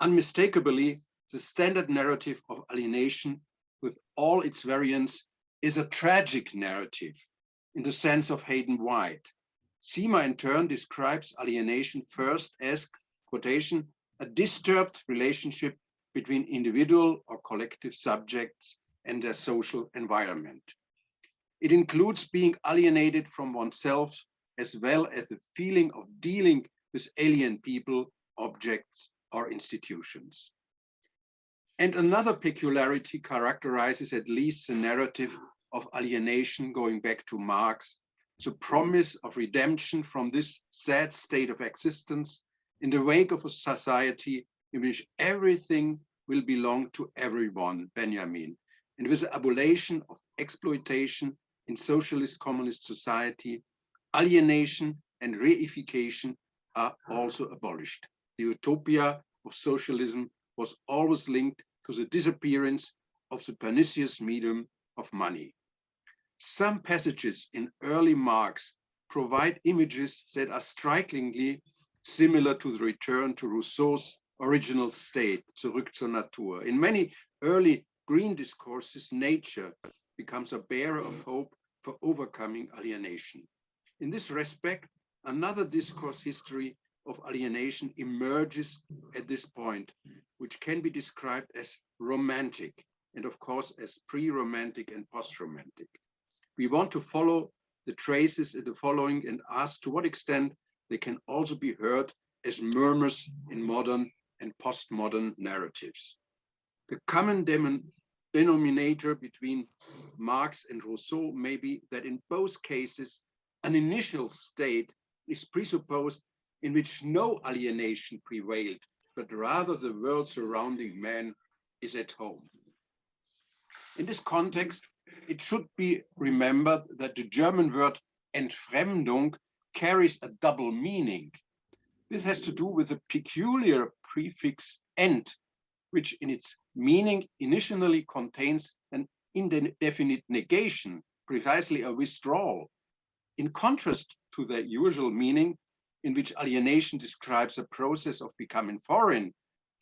Unmistakably, the standard narrative of alienation, with all its variants, is a tragic narrative in the sense of Hayden White. Sima, in turn, describes alienation first as, quotation, a disturbed relationship between individual or collective subjects and their social environment. It includes being alienated from oneself, as well as the feeling of dealing with alien people, objects, or institutions. And another peculiarity characterizes at least the narrative of alienation going back to Marx, the promise of redemption from this sad state of existence in the wake of a society in which everything will belong to everyone, Benjamin, and with the abolition of exploitation in socialist communist society, alienation and reification are also abolished. The utopia of socialism was always linked to the disappearance of the pernicious medium of money. Some passages in early Marx provide images that are strikingly similar to the return to Rousseau's original state, zurück zur Natur. In many early green discourses, nature becomes a bearer of hope for overcoming alienation. In this respect, another discourse history of alienation emerges at this point, which can be described as romantic, and of course as pre-romantic and post-romantic. We want to follow the traces in the following and ask to what extent they can also be heard as murmurs in modern and postmodern narratives. The common denominator between Marx and Rousseau may be that in both cases, an initial state is presupposed in which no alienation prevailed, but rather the world surrounding man is at home. In this context, it should be remembered that the German word Entfremdung carries a double meaning. This has to do with the peculiar prefix ent, which in its meaning initially contains an indefinite negation, precisely a withdrawal. In contrast to the usual meaning, in which alienation describes a process of becoming foreign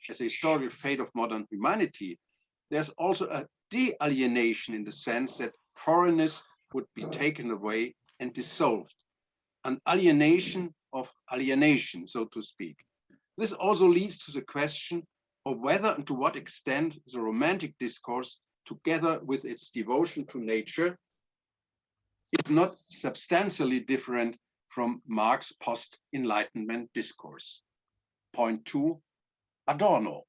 as a historical fate of modern humanity, there's also a de-alienation in the sense that foreignness would be taken away and dissolved, an alienation of alienation, so to speak. This also leads to the question of whether and to what extent the romantic discourse, together with its devotion to nature, is not substantially different from Marx's post-Enlightenment discourse. Point 2, Adorno.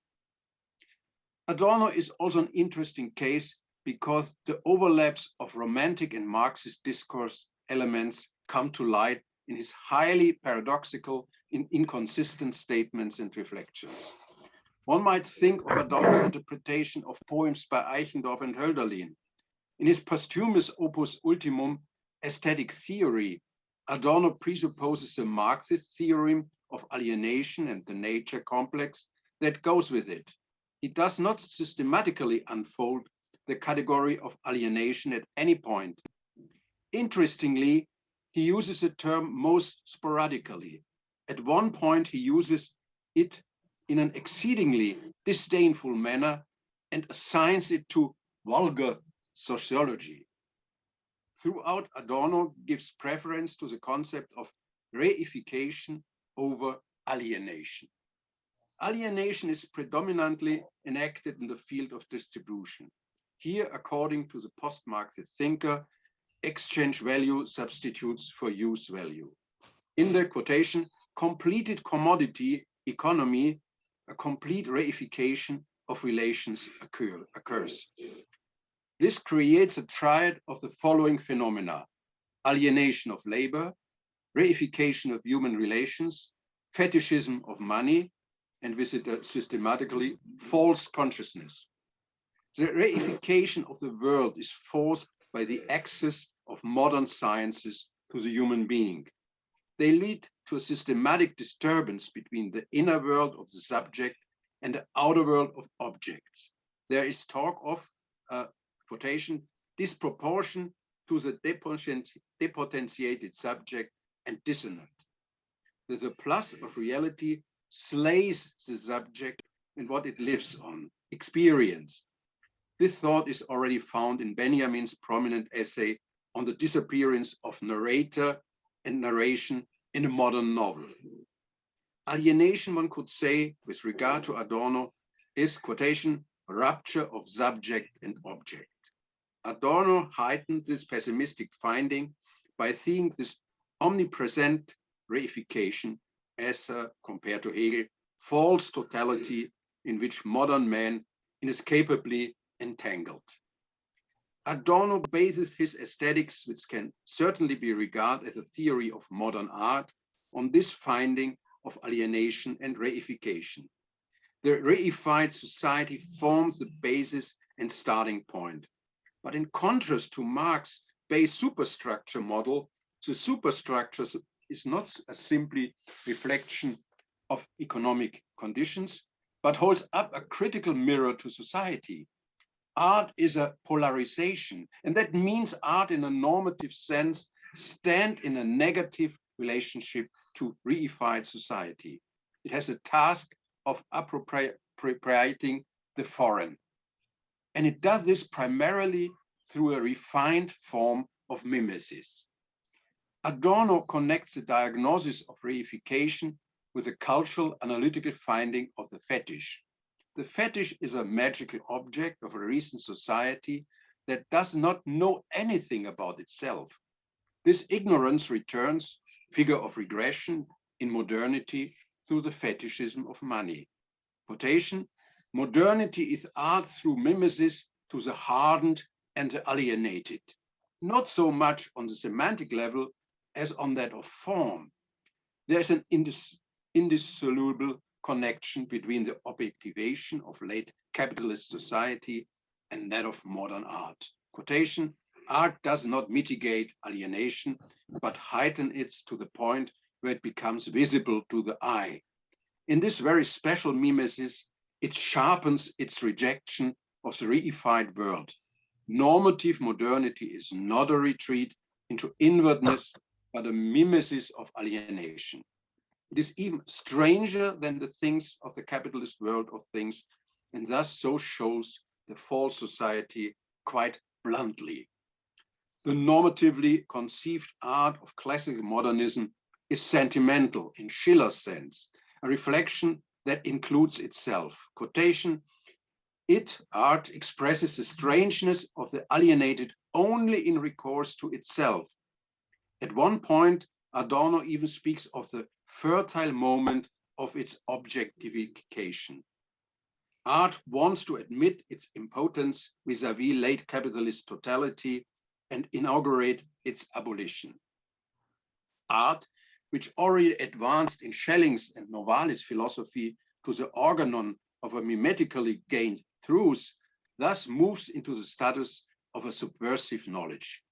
Adorno is also an interesting case because the overlaps of romantic and Marxist discourse elements come to light in his highly paradoxical and inconsistent statements and reflections. One might think of Adorno's interpretation of poems by Eichendorff and Hölderlin. In his posthumous opus ultimum, Aesthetic Theory, Adorno presupposes the Marxist theorem of alienation and the nature complex that goes with it. He does not systematically unfold the category of alienation at any point. Interestingly, he uses the term most sporadically. At one point, he uses it in an exceedingly disdainful manner and assigns it to vulgar sociology. Throughout, Adorno gives preference to the concept of reification over alienation. Alienation is predominantly enacted in the field of distribution. Here, according to the post-Marxist thinker, exchange value substitutes for use value. In the quotation, completed commodity economy, a complete reification of relations occurs. This creates a triad of the following phenomena: alienation of labor, reification of human relations, fetishism of money, and with it systematically false consciousness. The reification of the world is forced by the access of modern sciences to the human being. They lead to a systematic disturbance between the inner world of the subject and the outer world of objects. There is talk of quotation, disproportion to the depotentiated subject and dissonant. The plus of reality slays the subject and what it lives on, experience. This thought is already found in Benjamin's prominent essay on the disappearance of narrator and narration in a modern novel. Alienation, one could say, with regard to Adorno, is, quotation, rupture of subject and object. Adorno heightened this pessimistic finding by seeing this omnipresent reification as, compared to Hegel, false totality in which modern man inescapably entangled. Adorno bases his aesthetics, which can certainly be regarded as a theory of modern art, on this finding of alienation and reification. The reified society forms the basis and starting point. But in contrast to Marx's base superstructure model, the superstructure is not a simply reflection of economic conditions, but holds up a critical mirror to society. Art is a polarization, and that means art in a normative sense stands in a negative relationship to reified society. It has a task of appropriating the foreign. And it does this primarily through a refined form of mimesis. Adorno connects the diagnosis of reification with the cultural analytical finding of the fetish. The fetish is a magical object of a recent society that does not know anything about itself. This ignorance returns, figure of regression, in modernity through the fetishism of money. Quotation, modernity is art through mimesis to the hardened and the alienated, not so much on the semantic level as on that of form. There is an indissoluble connection between the objectivation of late capitalist society and that of modern art. Quotation, art does not mitigate alienation, but heighten it to the point where it becomes visible to the eye. In this very special mimesis, it sharpens its rejection of the reified world. Normative modernity is not a retreat into inwardness, but a mimesis of alienation. It is even stranger than the things of the capitalist world of things, and thus so shows the false society quite bluntly. The normatively conceived art of classical modernism is sentimental in Schiller's sense, a reflection that includes itself. Quotation, art expresses the strangeness of the alienated only in recourse to itself. At one point, Adorno even speaks of the fertile moment of its objectification. Art wants to admit its impotence vis-à-vis late capitalist totality and inaugurate its abolition. Art, which already advanced in Schelling's and Novalis' philosophy to the organon of a mimetically gained truth, thus moves into the status of a subversive knowledge.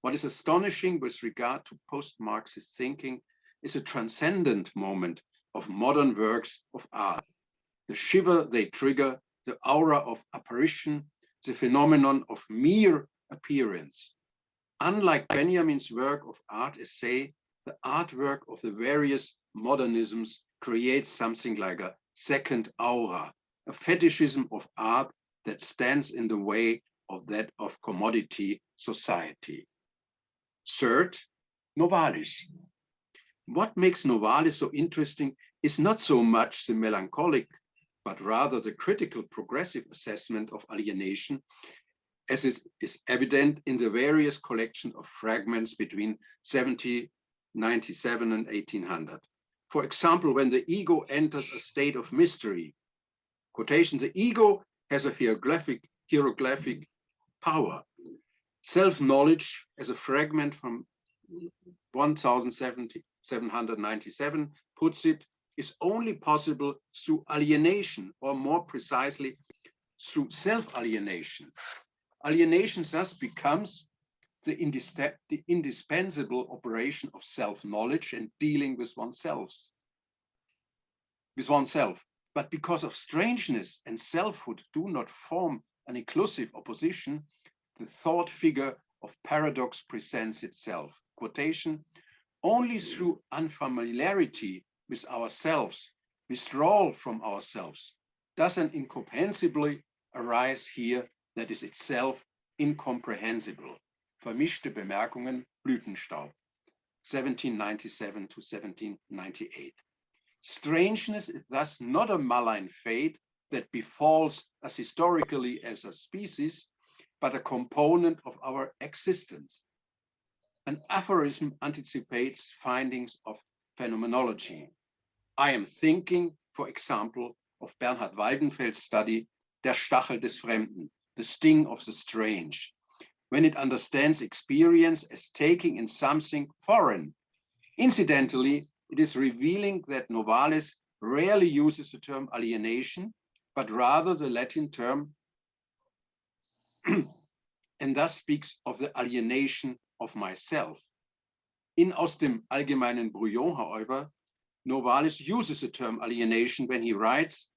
What is astonishing with regard to post-Marxist thinking is a transcendent moment of modern works of art. The shiver they trigger, the aura of apparition, the phenomenon of mere appearance. Unlike Benjamin's work of art essay, the artwork of the various modernisms creates something like a second aura, a fetishism of art that stands in the way of that of commodity society. Third, Novalis. What makes Novalis so interesting is not so much the melancholic, but rather the critical progressive assessment of alienation, as it is evident in the various collection of fragments between 1797 and 1800. For example, when the ego enters a state of mystery, quotation, the ego has a hieroglyphic power. Self-knowledge as a fragment from 1797 puts it, is only possible through alienation, or more precisely, through self-alienation. Alienation thus becomes the indispensable operation of self-knowledge and dealing with oneself. But because of strangeness and selfhood do not form an inclusive opposition, the thought figure of paradox presents itself. Quotation, only through unfamiliarity with ourselves, withdrawal from ourselves, does an incomprehensibly arise here that is itself incomprehensible. Vermischte Bemerkungen, Blütenstaub, 1797 to 1798. Strangeness is thus not a malign fate that befalls us historically as a species, but a component of our existence. An aphorism anticipates findings of phenomenology. I am thinking, for example, of Bernhard Waldenfeld's study, Der Stachel des Fremden, the sting of the strange, when it understands experience as taking in something foreign. Incidentally, it is revealing that Novalis rarely uses the term alienation, but rather the Latin term, and thus speaks of the alienation of myself. In Aus dem allgemeinen Brouillon, however, Novalis uses the term alienation when he writes,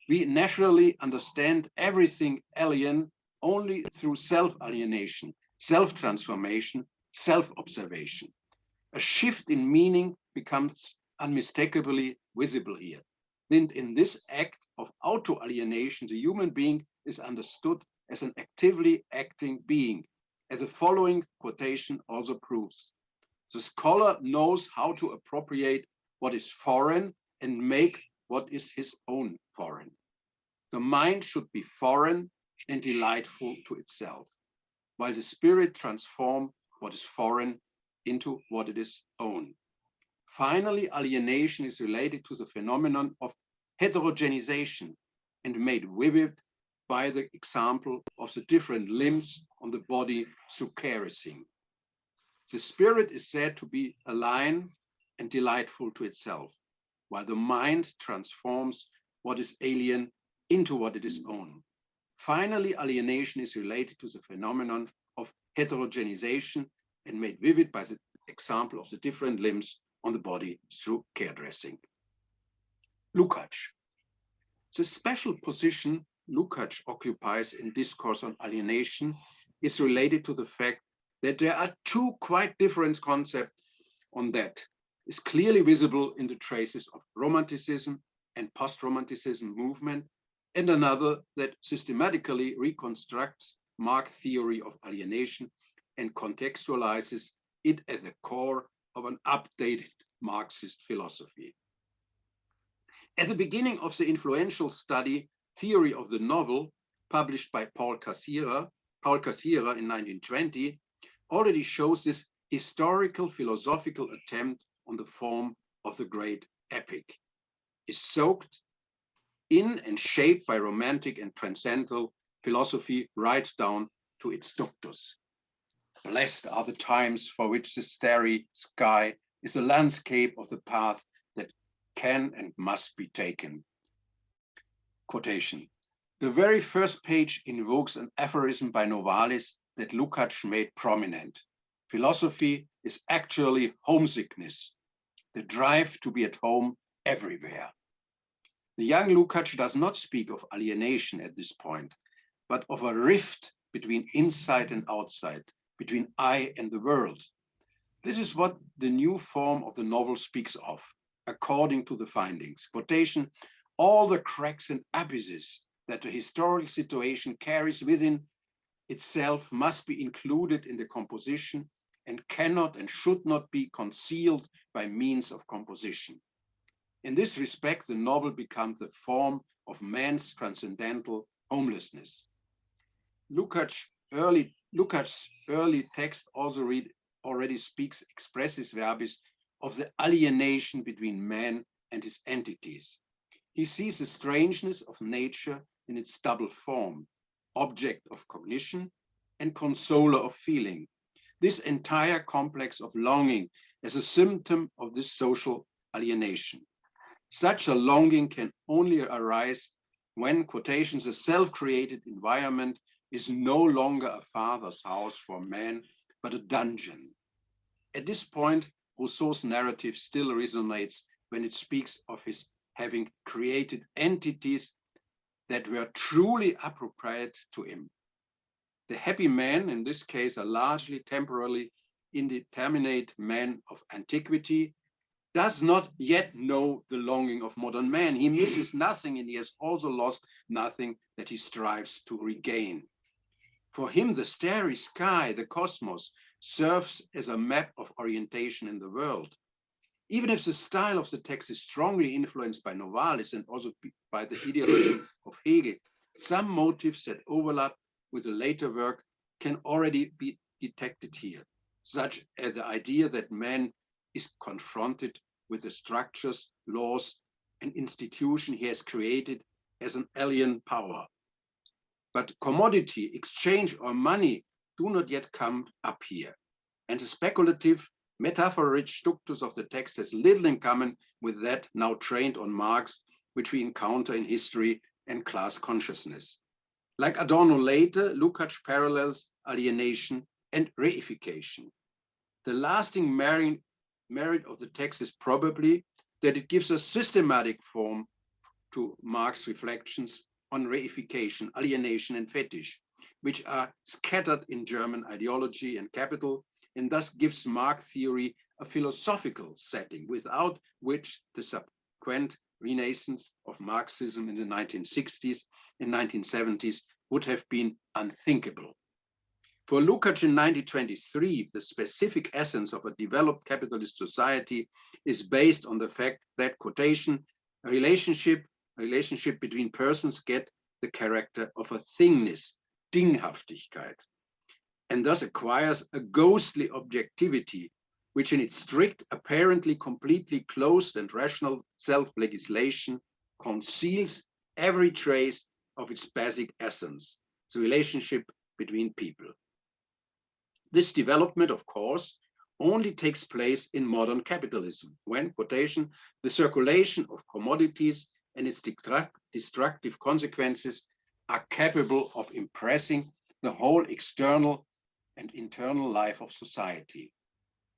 we naturally understand everything alien only through self-alienation, self-transformation, self-observation. A shift in meaning becomes unmistakably visible here. Then in this act of auto-alienation, the human being is understood as an actively acting being, as the following quotation also proves. The scholar knows how to appropriate what is foreign and make what is his own foreign. The mind should be foreign and delightful to itself, while the spirit transforms what is foreign into what it is own. Finally, alienation is related to the phenomenon of heterogenization and made vivid by the example of the different limbs on the body through caressing. The spirit is said to be aligned and delightful to itself, while the mind transforms what is alien into what it is own. Finally, alienation is related to the phenomenon of heterogenization and made vivid by the example of the different limbs on the body through care dressing. Lukács. The special position Lukács occupies in discourse on alienation is related to the fact that there are two quite different concepts on that. Is clearly visible in the traces of Romanticism and post-Romanticism movement, and another that systematically reconstructs Marx theory of alienation and contextualizes it at the core of an updated Marxist philosophy. At the beginning of the influential study Theory of the Novel, published by Paul Cassirer in 1920, already shows this historical philosophical attempt on the form of the great epic, is soaked in and shaped by romantic and transcendental philosophy right down to its ductus. Blessed are the times for which the starry sky is the landscape of the path that can and must be taken. Quotation. The very first page invokes an aphorism by Novalis that Lukács made prominent. Philosophy is actually homesickness, the drive to be at home everywhere. The young Lukács does not speak of alienation at this point, but of a rift between inside and outside, between I and the world. This is what the new form of the novel speaks of, according to the findings. Quotation, all the cracks and abysses that the historical situation carries within itself must be included in the composition and cannot and should not be concealed by means of composition. In this respect, the novel becomes the form of man's transcendental homelessness. Lukács' early text also already speaks expressis verbis of the alienation between man and his entities. He sees the strangeness of nature in its double form, object of cognition and consoler of feeling. This entire complex of longing as a symptom of this social alienation. Such a longing can only arise when, quotations, a self-created environment is no longer a father's house for man, but a dungeon. At this point, Rousseau's narrative still resonates when it speaks of his having created entities that were truly appropriate to him. The happy man, in this case, a largely temporarily indeterminate man of antiquity, does not yet know the longing of modern man. He misses nothing, and he has also lost nothing that he strives to regain. For him, the starry sky, the cosmos, serves as a map of orientation in the world. Even if the style of the text is strongly influenced by Novalis and also by the ideology of Hegel, some motives that overlap with the later work can already be detected here, such as the idea that man is confronted with the structures, laws, and institutions he has created as an alien power. But commodity, exchange, or money do not yet come up here. And the speculative, metaphor-rich structures of the text has little in common with that now trained on Marx, which we encounter in history and class consciousness. Like Adorno later, Lukács parallels alienation and reification. The lasting merit of the text is probably that it gives a systematic form to Marx's reflections on reification, alienation, and fetish, which are scattered in German ideology and capital, and thus gives Marx theory a philosophical setting, without which the subsequent renaissance of Marxism in the 1960s and 1970s would have been unthinkable. For Lukács in 1923, the specific essence of a developed capitalist society is based on the fact that, quotation, a relationship between persons get the character of a thingness, Dinghaftigkeit, and thus acquires a ghostly objectivity, which in its strict, apparently completely closed and rational self-legislation conceals every trace of its basic essence, the relationship between people. This development, of course, only takes place in modern capitalism, when, quotation, the circulation of commodities and its destructive consequences are capable of impressing the whole external and internal life of society.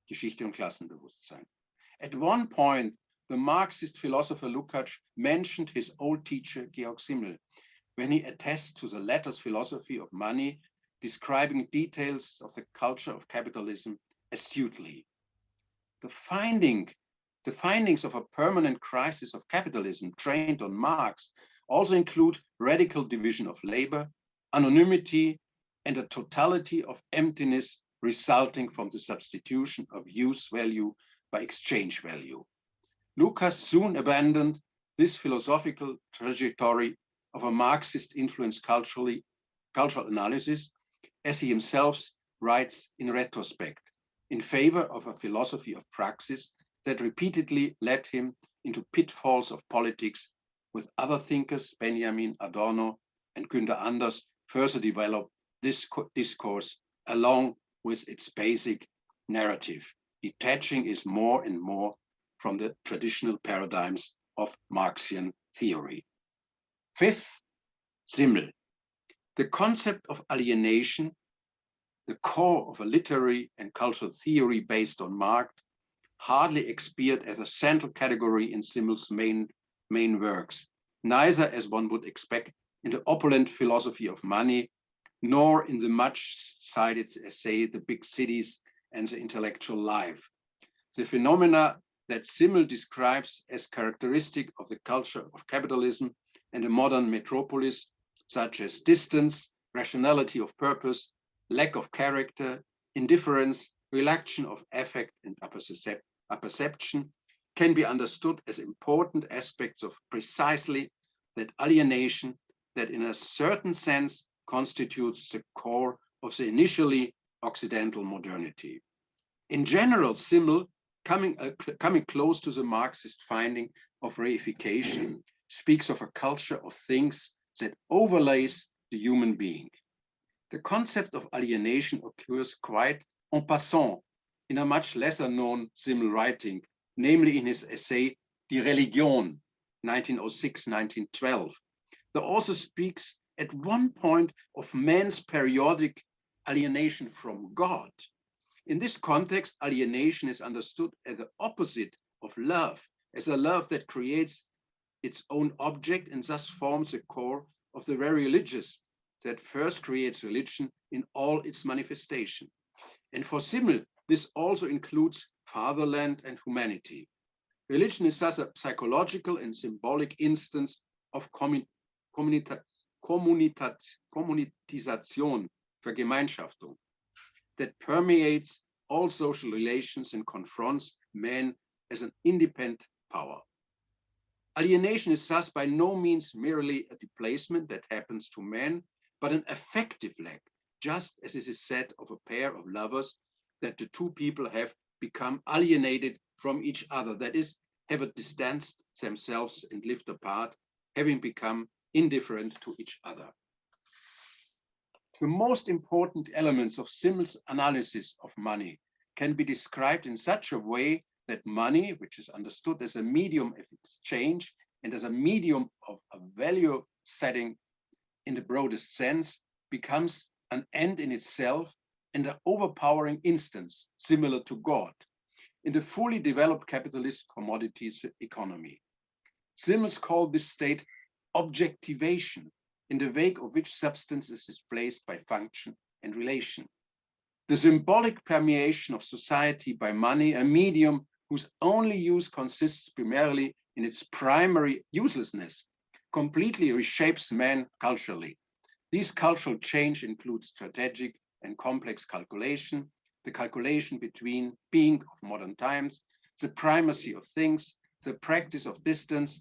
Geschichte und Klassenbewusstsein. At one point, the Marxist philosopher Lukács mentioned his old teacher, Georg Simmel, when he attests to the latter's philosophy of money, describing details of the culture of capitalism astutely. The findings of a permanent crisis of capitalism trained on Marx also include radical division of labor, anonymity, and a totality of emptiness resulting from the substitution of use value by exchange value. Lukács soon abandoned this philosophical trajectory of a Marxist-influenced cultural analysis, as he himself writes in retrospect, in favor of a philosophy of praxis that repeatedly led him into pitfalls of politics, with other thinkers, Benjamin, Adorno, and Günther Anders, further developed this discourse along with its basic narrative, detaching it more and more from the traditional paradigms of Marxian theory. Fifth, Simmel. The concept of alienation, the core of a literary and cultural theory based on Marx, hardly appeared as a central category in Simmel's main works, neither, as one would expect, in the opulent philosophy of money, nor in the much-cited essay, The Big Cities and the Intellectual Life. The phenomena that Simmel describes as characteristic of the culture of capitalism and the modern metropolis, such as distance, rationality of purpose, lack of character, indifference, reluction of affect and apperception, can be understood as important aspects of precisely that alienation that in a certain sense constitutes the core of the initially Occidental modernity. In general, Simmel, coming close to the Marxist finding of reification, speaks of a culture of things that overlays the human being. The concept of alienation occurs quite en passant in a much lesser known Simmel writing, namely in his essay, Die Religion, 1906-1912. The author speaks at one point of man's periodic alienation from God. In this context, alienation is understood as the opposite of love, as a love that creates its own object and thus forms the core of the very religious that first creates religion in all its manifestation. And for Simmel, this also includes fatherland and humanity. Religion is thus a psychological and symbolic instance of Kommunization, Vergemeinschaftung, that permeates all social relations and confronts man as an independent power. Alienation is thus by no means merely a displacement that happens to man, but an affective lack, just as it is said of a pair of lovers that the two people have become alienated from each other, that is, have distanced themselves and lived apart, having become indifferent to each other. The most important elements of Simmel's analysis of money can be described in such a way that money, which is understood as a medium of exchange and as a medium of a value setting in the broadest sense, becomes an end in itself and an overpowering instance similar to God in the fully developed capitalist commodities economy. Simmel called this state objectivation, in the wake of which substance is displaced by function and relation. The symbolic permeation of society by money, a medium whose only use consists primarily in its primary uselessness, completely reshapes man culturally. This cultural change includes strategic and complex calculation, the calculation between being of modern times, the primacy of things, the practice of distance,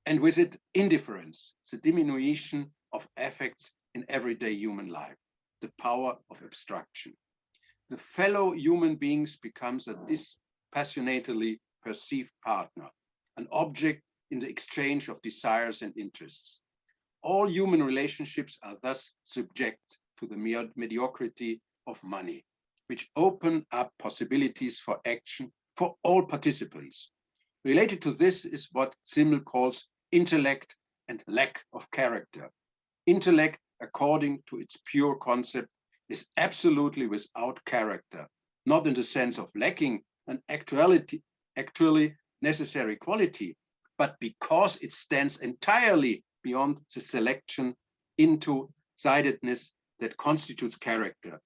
and with it indifference, the diminution of affects in everyday human life, the power of abstraction. The fellow human beings becomes a dispassionately perceived partner, an object in the exchange of desires and interests. All human relationships are thus subject to the mediocrity of money, which open up possibilities for action for all participants. Related to this is what Simmel calls intellect and lack of character. Intellect, according to its pure concept, is absolutely without character, not in the sense of lacking an actually necessary quality, but because it stands entirely beyond the selection into sidedness that constitutes character.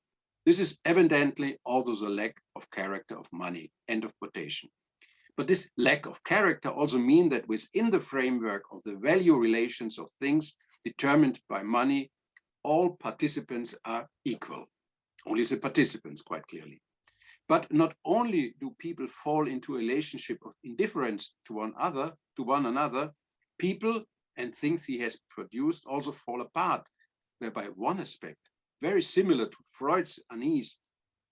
This is evidently also the lack of character of money, end of quotation. But this lack of character also means that within the framework of the value relations of things determined by money, all participants are equal. Only the participants, quite clearly. But not only do people fall into a relationship of indifference to one another, people and things he has produced also fall apart, whereby one aspect, very similar to Freud's unease,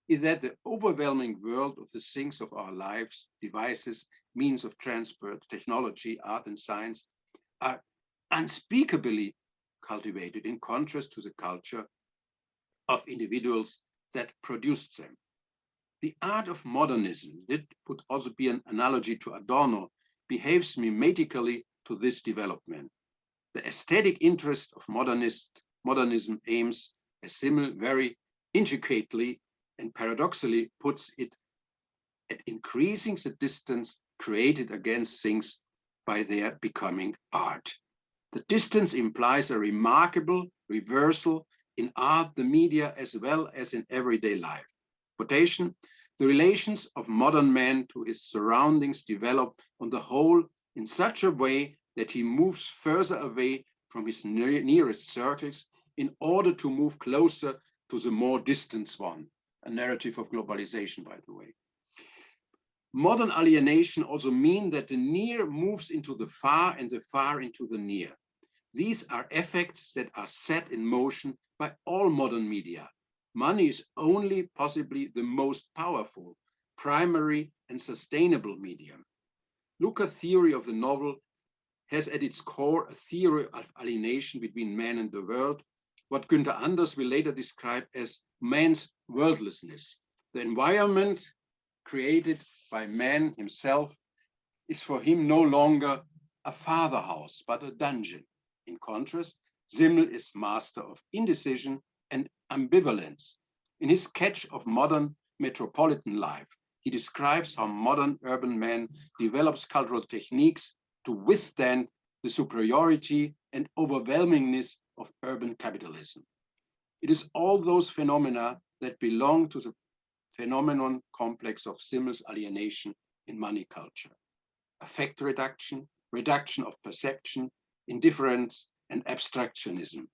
is that the overwhelming world of the things of our lives, devices, means of transport, technology, art, and science, are unspeakably cultivated in contrast to the culture of individuals that produced them. The art of modernism, that would also be an analogy to Adorno, behaves mimetically to this development. The aesthetic interest of modernism aims, as Simmel very intricately and paradoxically puts it, at increasing the distance created against things by their becoming art. The distance implies a remarkable reversal in art, the media, as well as in everyday life. Quotation, the relations of modern man to his surroundings develop on the whole in such a way that he moves further away from his nearest circles in order to move closer to the more distant one, a narrative of globalization, by the way. Modern alienation also means that the near moves into the far and the far into the near. These are effects that are set in motion by all modern media. Money is only possibly the most powerful, primary and sustainable medium. Lucas' theory of the novel has at its core a theory of alienation between man and the world, what Günther Anders will later describe as man's worldlessness. The environment created by man himself is for him no longer a father house, but a dungeon. In contrast, Simmel is master of indecision and ambivalence. In his sketch of modern metropolitan life, he describes how modern urban man develops cultural techniques to withstand the superiority and overwhelmingness of urban capitalism. It is all those phenomena that belong to the phenomenon complex of Simmel's alienation in money culture. Affect reduction, reduction of perception, indifference, and abstractionism.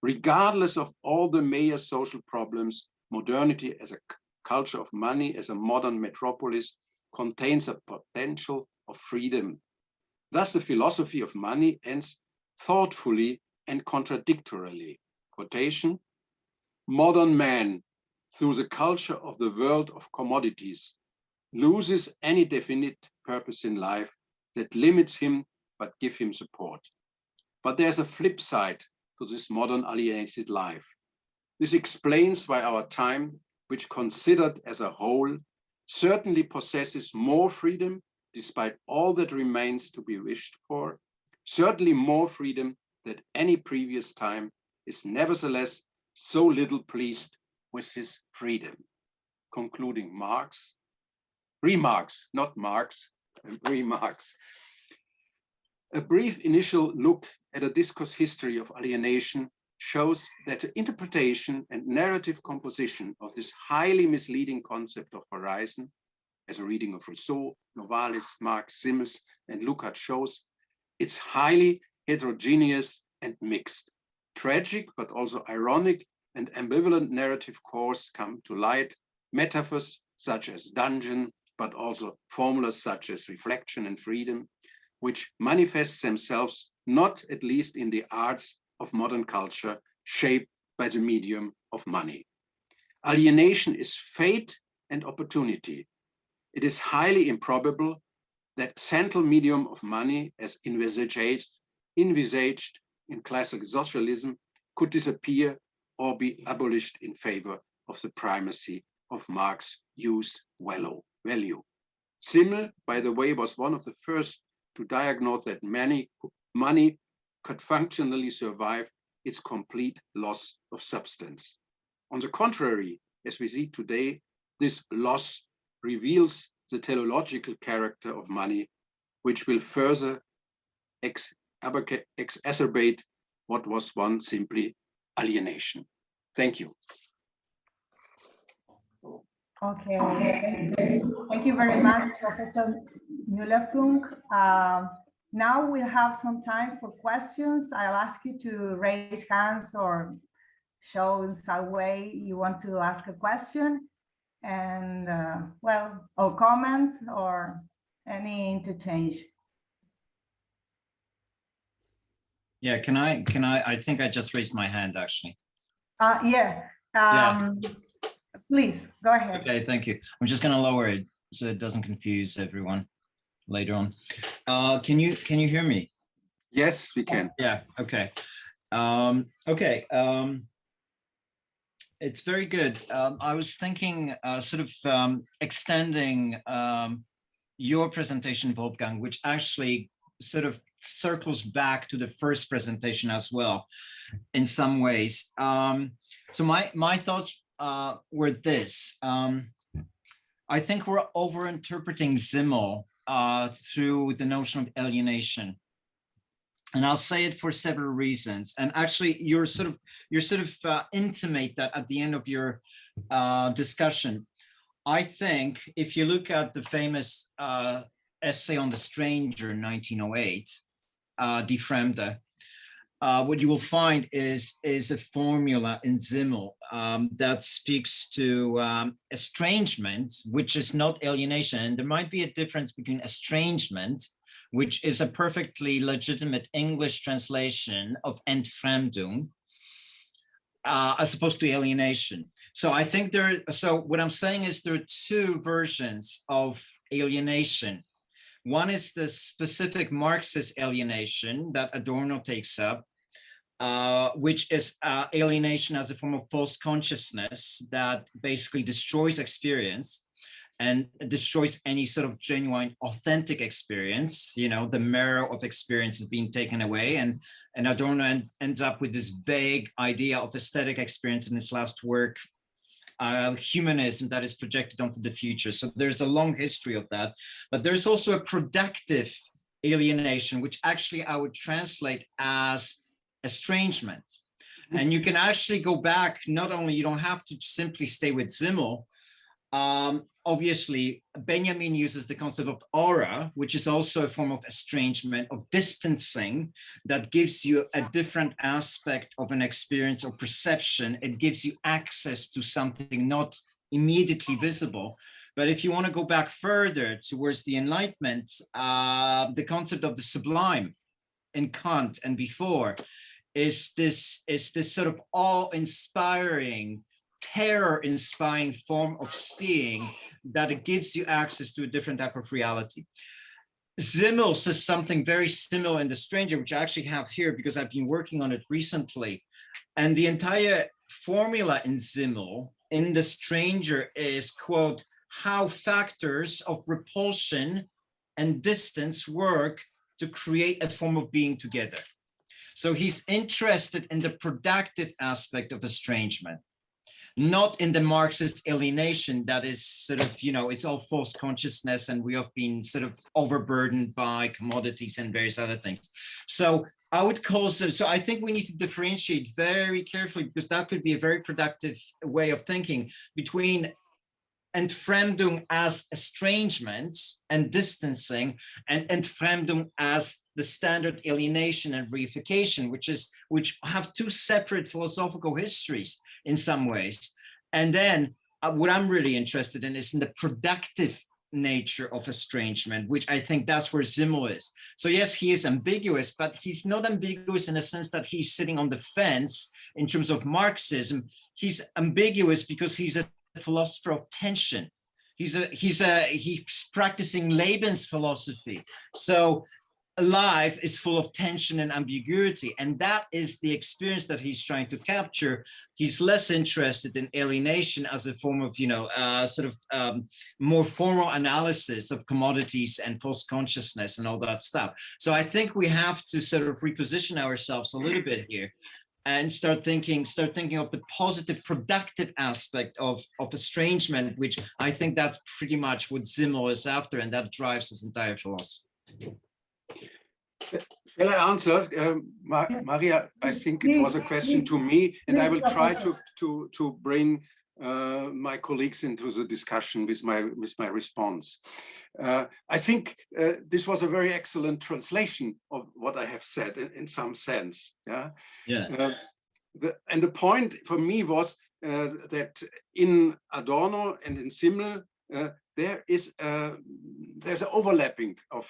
Regardless of all the major social problems, modernity as a culture of money, as a modern metropolis, contains a potential of freedom. Thus, the philosophy of money ends thoughtfully and contradictorily. Quotation: modern man, through the culture of the world of commodities, loses any definite purpose in life that limits him but give him support. But there's a flip side to this modern alienated life. This explains why our time, which considered as a whole, certainly possesses more freedom despite all that remains to be wished for, certainly more freedom than any previous time, is nevertheless so little pleased with his freedom. Concluding remarks, not Marx, remarks. A brief initial look at a discourse history of alienation shows that the interpretation and narrative composition of this highly misleading concept of horizon, as a reading of Rousseau, Novalis, Marx, Simmel, and Lukács shows, it's highly heterogeneous and mixed. Tragic, but also ironic and ambivalent narrative cores come to light. Metaphors such as dungeon, but also formulas such as reflection and freedom, which manifest themselves not at least in the arts of modern culture shaped by the medium of money. Alienation is fate and opportunity. It is highly improbable that central medium of money as envisaged in classic socialism could disappear or be abolished in favor of the primacy of Marx's use value. Simmel, by the way, was one of the first to diagnose that money could functionally survive its complete loss of substance. On the contrary, as we see today, this loss reveals the teleological character of money, which will further exacerbate what was once simply alienation. Thank you. Okay, thank you very much, Professor Müller-Funk. Now we'll have some time for questions. I'll ask you to raise hands or show in some way you want to ask a question, and or comments or any interchange. Yeah, can I think I just raised my hand actually. Yeah. Please go ahead. Okay, thank you. I'm just going to lower it so it doesn't confuse everyone later on. Can you hear me? Yes, we can. Yeah. Okay. It's very good. I was thinking extending your presentation, Wolfgang, which actually sort of circles back to the first presentation as well in some ways. So my thoughts were this. I think we're overinterpreting Simmel through the notion of alienation. And I'll say it for several reasons. And actually, you're sort of intimate that at the end of your discussion. I think if you look at the famous essay on the stranger in 1908, Die Fremde, what you will find is a formula in Simmel that speaks to estrangement, which is not alienation. And there might be a difference between estrangement, which is a perfectly legitimate English translation of Entfremdung, as opposed to alienation. So I think so what I'm saying is there are two versions of alienation. One is the specific Marxist alienation that Adorno takes up, which is alienation as a form of false consciousness that basically destroys experience and destroys any sort of genuine, authentic experience. You know, the mirror of experience is being taken away, and Adorno ends up with this vague idea of aesthetic experience in his last work, humanism, that is projected onto the future. So there's a long history of that, but there's also a productive alienation, which actually I would translate as estrangement. And you can actually go back, not only, you don't have to simply stay with Simmel. Obviously, Benjamin uses the concept of aura, which is also a form of estrangement, of distancing, that gives you a different aspect of an experience or perception. It gives you access to something not immediately visible. But if you want to go back further towards the Enlightenment, the concept of the sublime in Kant and before is this sort of awe-inspiring, terror-inspiring form of seeing that it gives you access to a different type of reality. Simmel says something very similar in The Stranger, which I actually have here because I've been working on it recently. And the entire formula in Simmel, in The Stranger, is, quote, how factors of repulsion and distance work to create a form of being together. So he's interested in the productive aspect of estrangement, not in the Marxist alienation that is sort of, you know, it's all false consciousness and we have been sort of overburdened by commodities and various other things. So I would call, so I think we need to differentiate very carefully, because that could be a very productive way of thinking between Entfremdung as estrangement and distancing, and Entfremdung as the standard alienation and reification, which have two separate philosophical histories in some ways. And then what I'm really interested in is in the productive nature of estrangement, which I think that's where Simmel is. So yes, he is ambiguous, but he's not ambiguous in a sense that he's sitting on the fence in terms of Marxism. He's ambiguous because he's a philosopher of tension. He's practicing Laban's philosophy. So life is full of tension and ambiguity, and that is the experience that he's trying to capture. He's less interested in alienation as a form of, you know, more formal analysis of commodities and false consciousness and all that stuff. So I think we have to sort of reposition ourselves a little bit here and start thinking of the positive, productive aspect of estrangement, which I think that's pretty much what Simmel is after, and that drives his entire philosophy. Shall I answer, Maria? I think it was a question to me, and I will try to bring my colleagues into the discussion with my response. I think this was a very excellent translation of what I have said in some sense. Yeah. Yeah. And the point for me was that in Adorno and in Simmel there's an overlapping of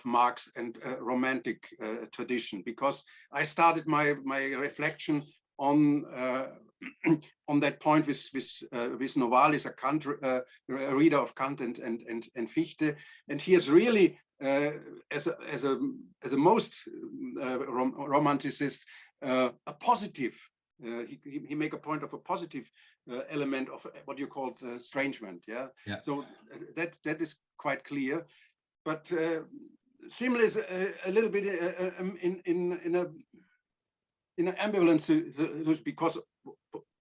Marx and Romantic tradition, because I started my reflection on that point with Novalis, a reader of Kant and Fichte, and he is really as a most romanticist a positive. He make a point of a positive element of what you call estrangement. Yeah. Yeah. So that is quite clear, but Simmel is a little bit in an ambivalence, because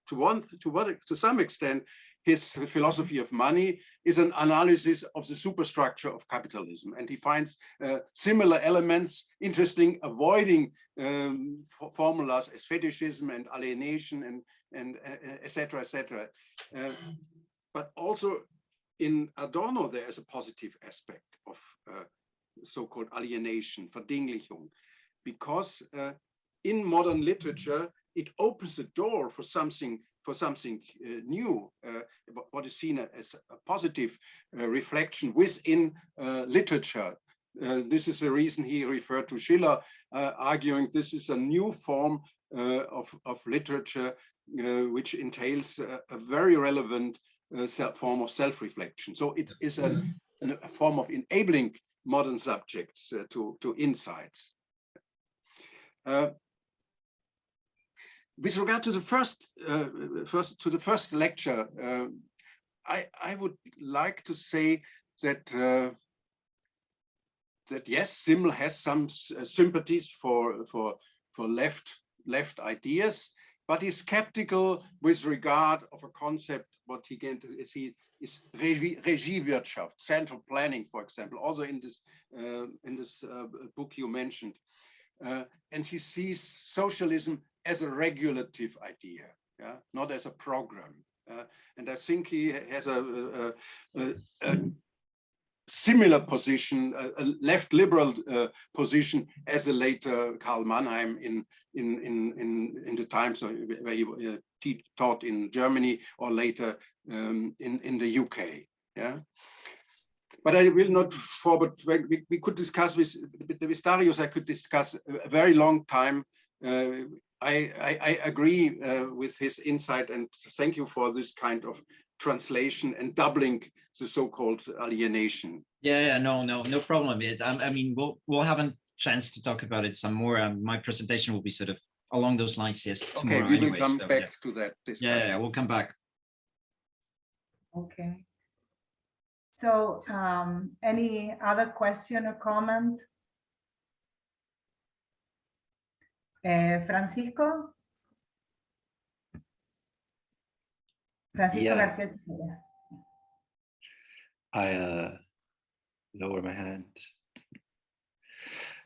to some extent his philosophy of money is an analysis of the superstructure of capitalism, and he finds similar elements interesting, avoiding formulas as fetishism and alienation and etc. etc. But also in Adorno there is a positive aspect of so-called alienation, Verdinglichung, because in modern literature, it opens the door for something new, what is seen as a positive reflection within literature. This is the reason he referred to Schiller, arguing this is a new form of literature which entails a very relevant form of self-reflection. So it is a form of enabling modern subjects to insights. With regard to the first lecture, I would like to say that that yes, Simmel has some sympathies for left ideas, but is skeptical with regard of a concept what he can see is Regiewirtschaft, central planning, for example, also in this book you mentioned. And he sees socialism as a regulative idea, yeah, not as a program. And I think he has a similar position, a left liberal position as a later Karl Mannheim in the times where he taught in Germany or later in the UK. Yeah. But I will not forward. We could discuss with Darius. I could discuss a very long time. I agree with his insight, and thank you for this kind of translation and doubling the so-called alienation. Yeah, no problem. I mean, we'll have a chance to talk about it some more. My presentation will be sort of along those lines. Yes, tomorrow. Okay, we will anyway, come so, back yeah. to that discussion. Yeah, we'll come back. Okay. So, any other question or comment? Francisco? Francisco Yeah. Garcia. I lower my hand.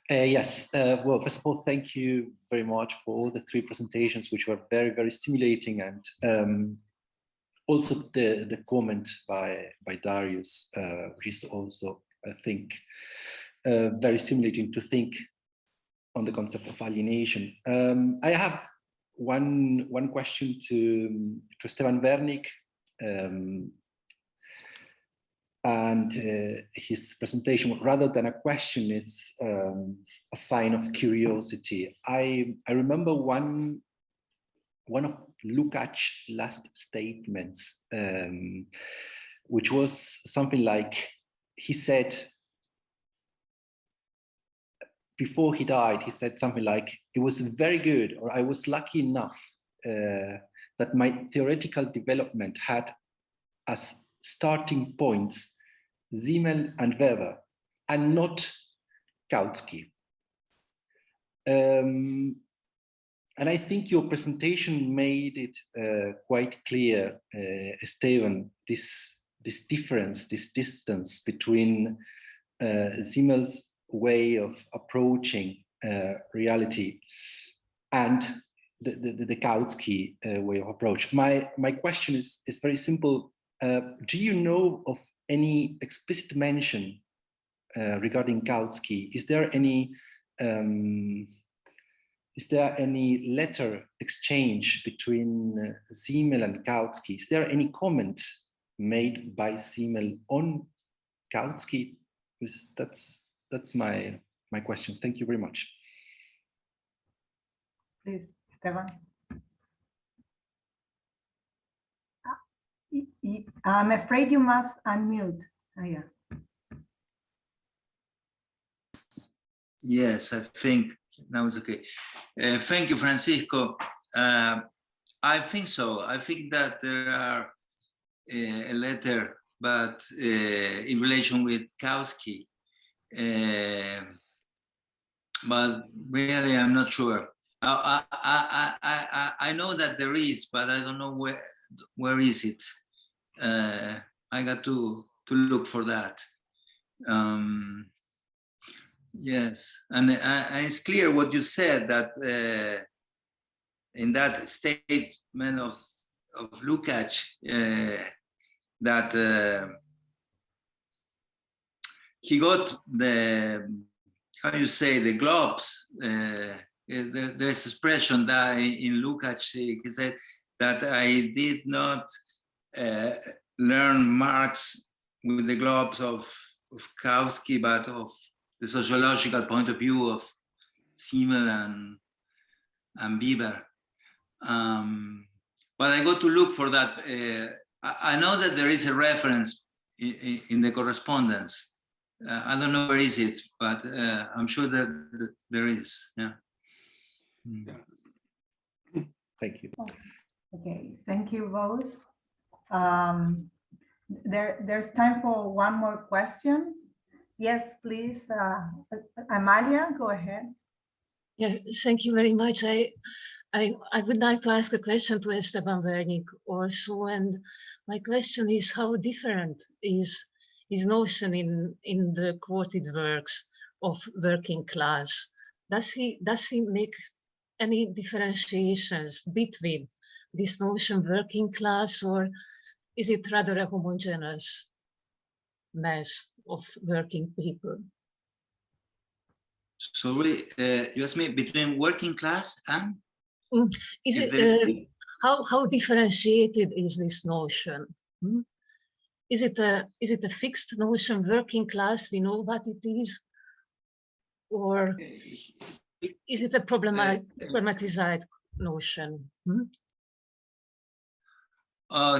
Yes, well, first of all, thank you very much for all the three presentations, which were very, very stimulating, and also the comment by Darius, which is also, I think, very stimulating to think on the concept of alienation. I have one question to Esteban Vernik, and his presentation, rather than a question, is a sign of curiosity. I remember one of Lukács' last statements, which was something like, he said, before he died, he said something like, it was very good, or I was lucky enough that my theoretical development had as starting points Simmel and Weber, and not Kautsky. And I think your presentation made it quite clear, Esteban, this difference, this distance between Simmel's way of approaching reality and the Kautsky way of approach. My question is very simple. Do you know of any explicit mention regarding Kautsky? Is there any letter exchange between Simmel and Kautsky? Is there any comment made by Simmel on Kautsky? That's my question. Thank you very much. Please, Esteban. I'm afraid you must unmute. Oh, yeah. Yes, I think now it's okay. Thank you, Francisco. I think so. I think that there are a letter, but in relation with Kautsky. But really, I'm not sure. I know that there is, but I don't know where is it. I got to look for that. Yes, and it's clear what you said, that in that statement of Lukács, that he got the, how you say, the globes there's expression that in Lukács, he said that I did not learn Marx with the globes of Kautsky, but of the sociological point of view of Simmel and Bieber. But I go to look for that. I know that there is a reference in the correspondence. I don't know where is it, but I'm sure that there is. Yeah. Thank you. Okay, thank you both. There's time for one more question. Yes, please, Amalia, go ahead. Yeah, thank you very much. I would like to ask a question to Esteban Vernik also, and my question is how different is his notion in the quoted works of working class? Does he make any differentiations between this notion working class, or is it rather a homogeneous mass of working people? Sorry, you asked me between working class and? Is it how differentiated is this notion? Is it a fixed notion, working class? We know what it is, or is it a problematized notion?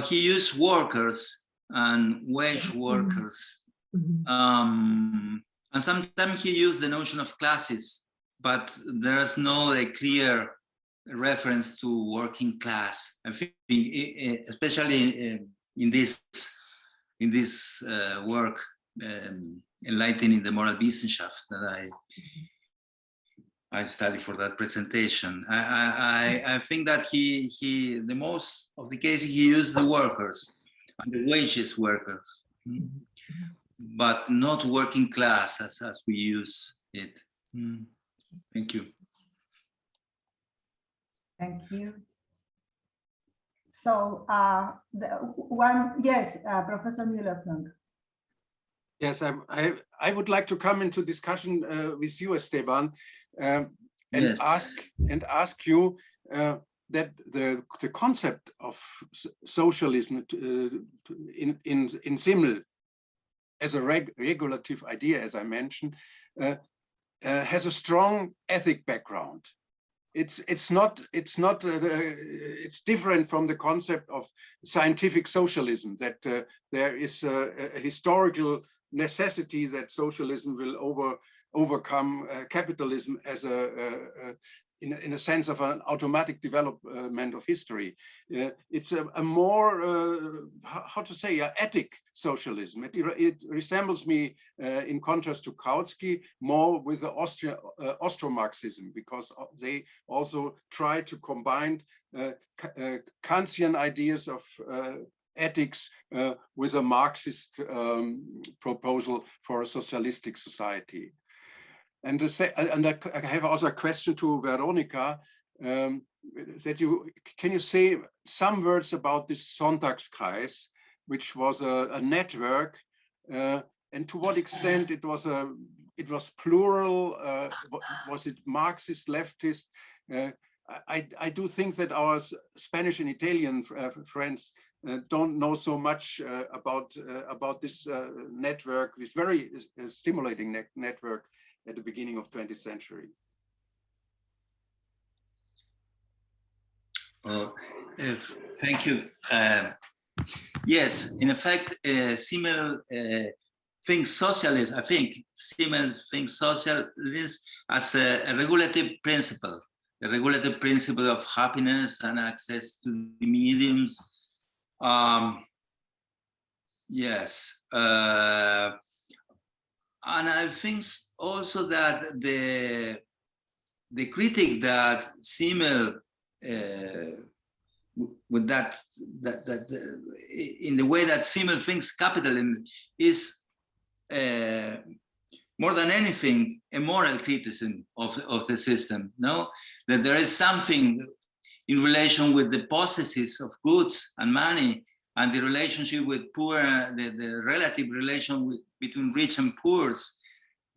He used workers and wage workers, and sometimes he used the notion of classes, but there is no clear reference to working class. I think, especially in this work, Enlightening the Moralwissenschaft, that I studied for that presentation. I think that he the most of the cases he used the workers and the wages workers, but not working class as we use it. Thank you. Thank you. So yes, Professor Müller-Funk. Yes, I would like to come into discussion with you, Esteban, and yes. ask you that the concept of socialism in Simmel as a regulative idea, as I mentioned, has a strong ethic background. It's different from the concept of scientific socialism, that there is a historical necessity that socialism will overcome capitalism as in a sense of an automatic development of history. It's a more, how to say, ethic socialism. It resembles me, in contrast to Kautsky, more with the Austro-Marxism, because they also try to combine Kantian ideas of ethics with a Marxist proposal for a socialistic society. And I have also a question to Veronika. Can you say some words about this Sonntagskreis, which was a network, and to what extent it was plural? Was it Marxist, leftist? I do think that our Spanish and Italian friends don't know so much about this network, this very stimulating network at the beginning of 20th century. Thank you. Yes, in effect, Simmel thinks socialism. I think Simmel thinks socialism as a regulative principle of happiness and access to the mediums. Yes. And I think also that the critic that Simmel, with that in the way that Simmel thinks capitalism is more than anything a moral criticism of the system. No, that there is something in relation with the possesses of goods and money, and the relationship with poor, the relative relation between rich and poor,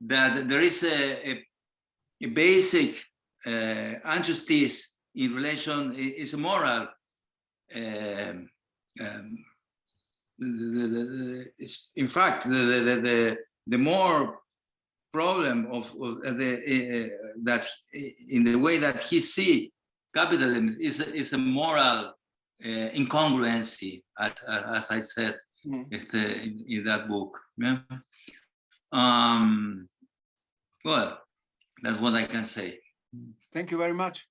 that there is a basic injustice in relation is a moral. In fact, the more problem of that in the way that he see capitalism is a moral incongruency, as I said in that book. Yeah. Well, that's what I can say. Thank you very much.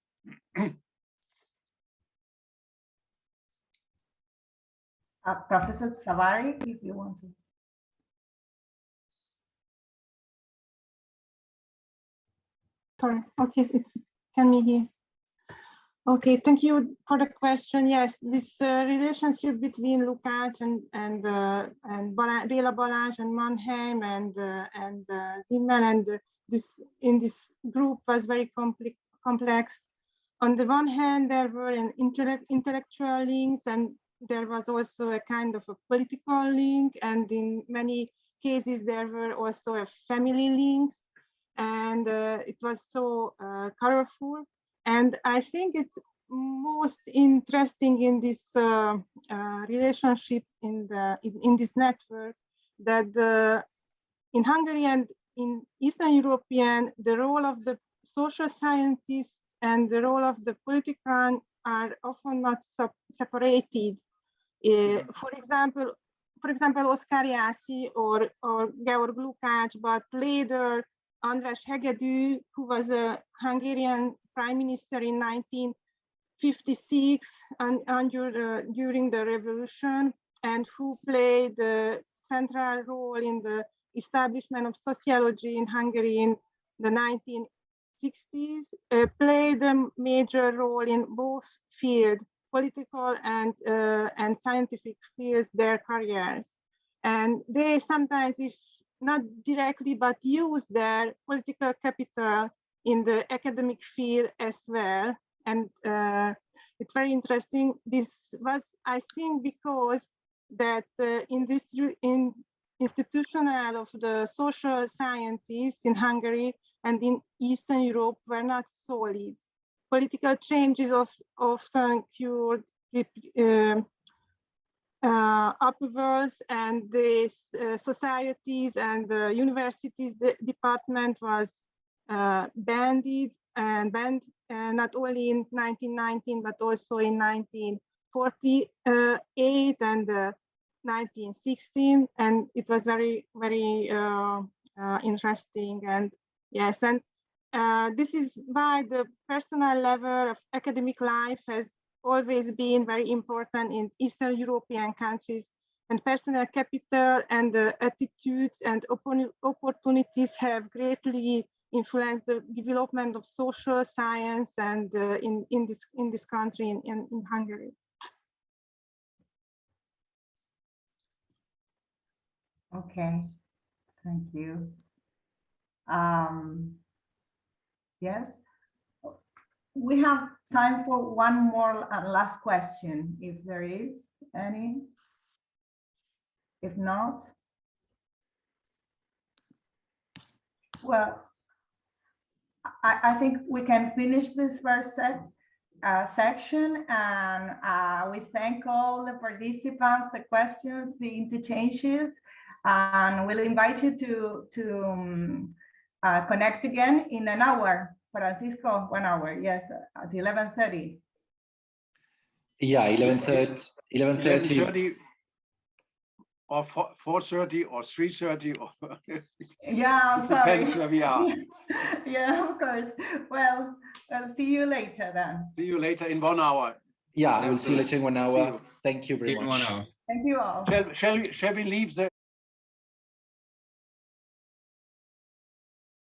Professor Szabari, if you want to. Sorry, okay, can we hear? Okay, thank you for the question. Yes, this relationship between Lukács and Béla Balázs and Mannheim and Simmel and this group was very complex. On the one hand, there were intellectual links, and there was also a kind of a political link, and in many cases there were also family links, and it was so colorful. And I think it's most interesting in this relationship in this network that in Hungary and in Eastern European, the role of the social scientists and the role of the politician are often not separated. For example, Oskar Jászai or Georg Lukács, but later András Hegedű, who was a Hungarian prime minister in 1956 and during the revolution, and who played a central role in the establishment of sociology in Hungary in the 1960s, played a major role in both fields, political and scientific fields, their careers. And they sometimes, if not directly, but use their political capital in the academic field as well. And it's very interesting. This was, I think, because that in institutional of the social scientists in Hungary and in Eastern Europe were not solid. Political changes often occurred upwards, and the societies and the universities department was banned not only in 1919 but also in 1948 and 1916, and it was very interesting. And yes, and this is why the personal level of academic life has always been very important in Eastern European countries, and personal capital and the attitudes and opportunities have greatly influenced the development of social science and in this country, in Hungary. Okay, thank you. Yes, we have time for one more last question, if there is any. If not, well, I think we can finish this first section, and we thank all the participants, the questions, the interchanges, and we'll invite you to connect again in an hour. Francisco, 1 hour, yes, at 11:30. Yeah, 11:30. Or 4:30 or 3:30 or yeah, I'm sorry. Depends where we are. Yeah, of course. Well, I'll see you later then. See you later in 1 hour. Yeah, we'll see you later in 1 hour. Thank you very much. In 1 hour. Thank you all. Shall we leave the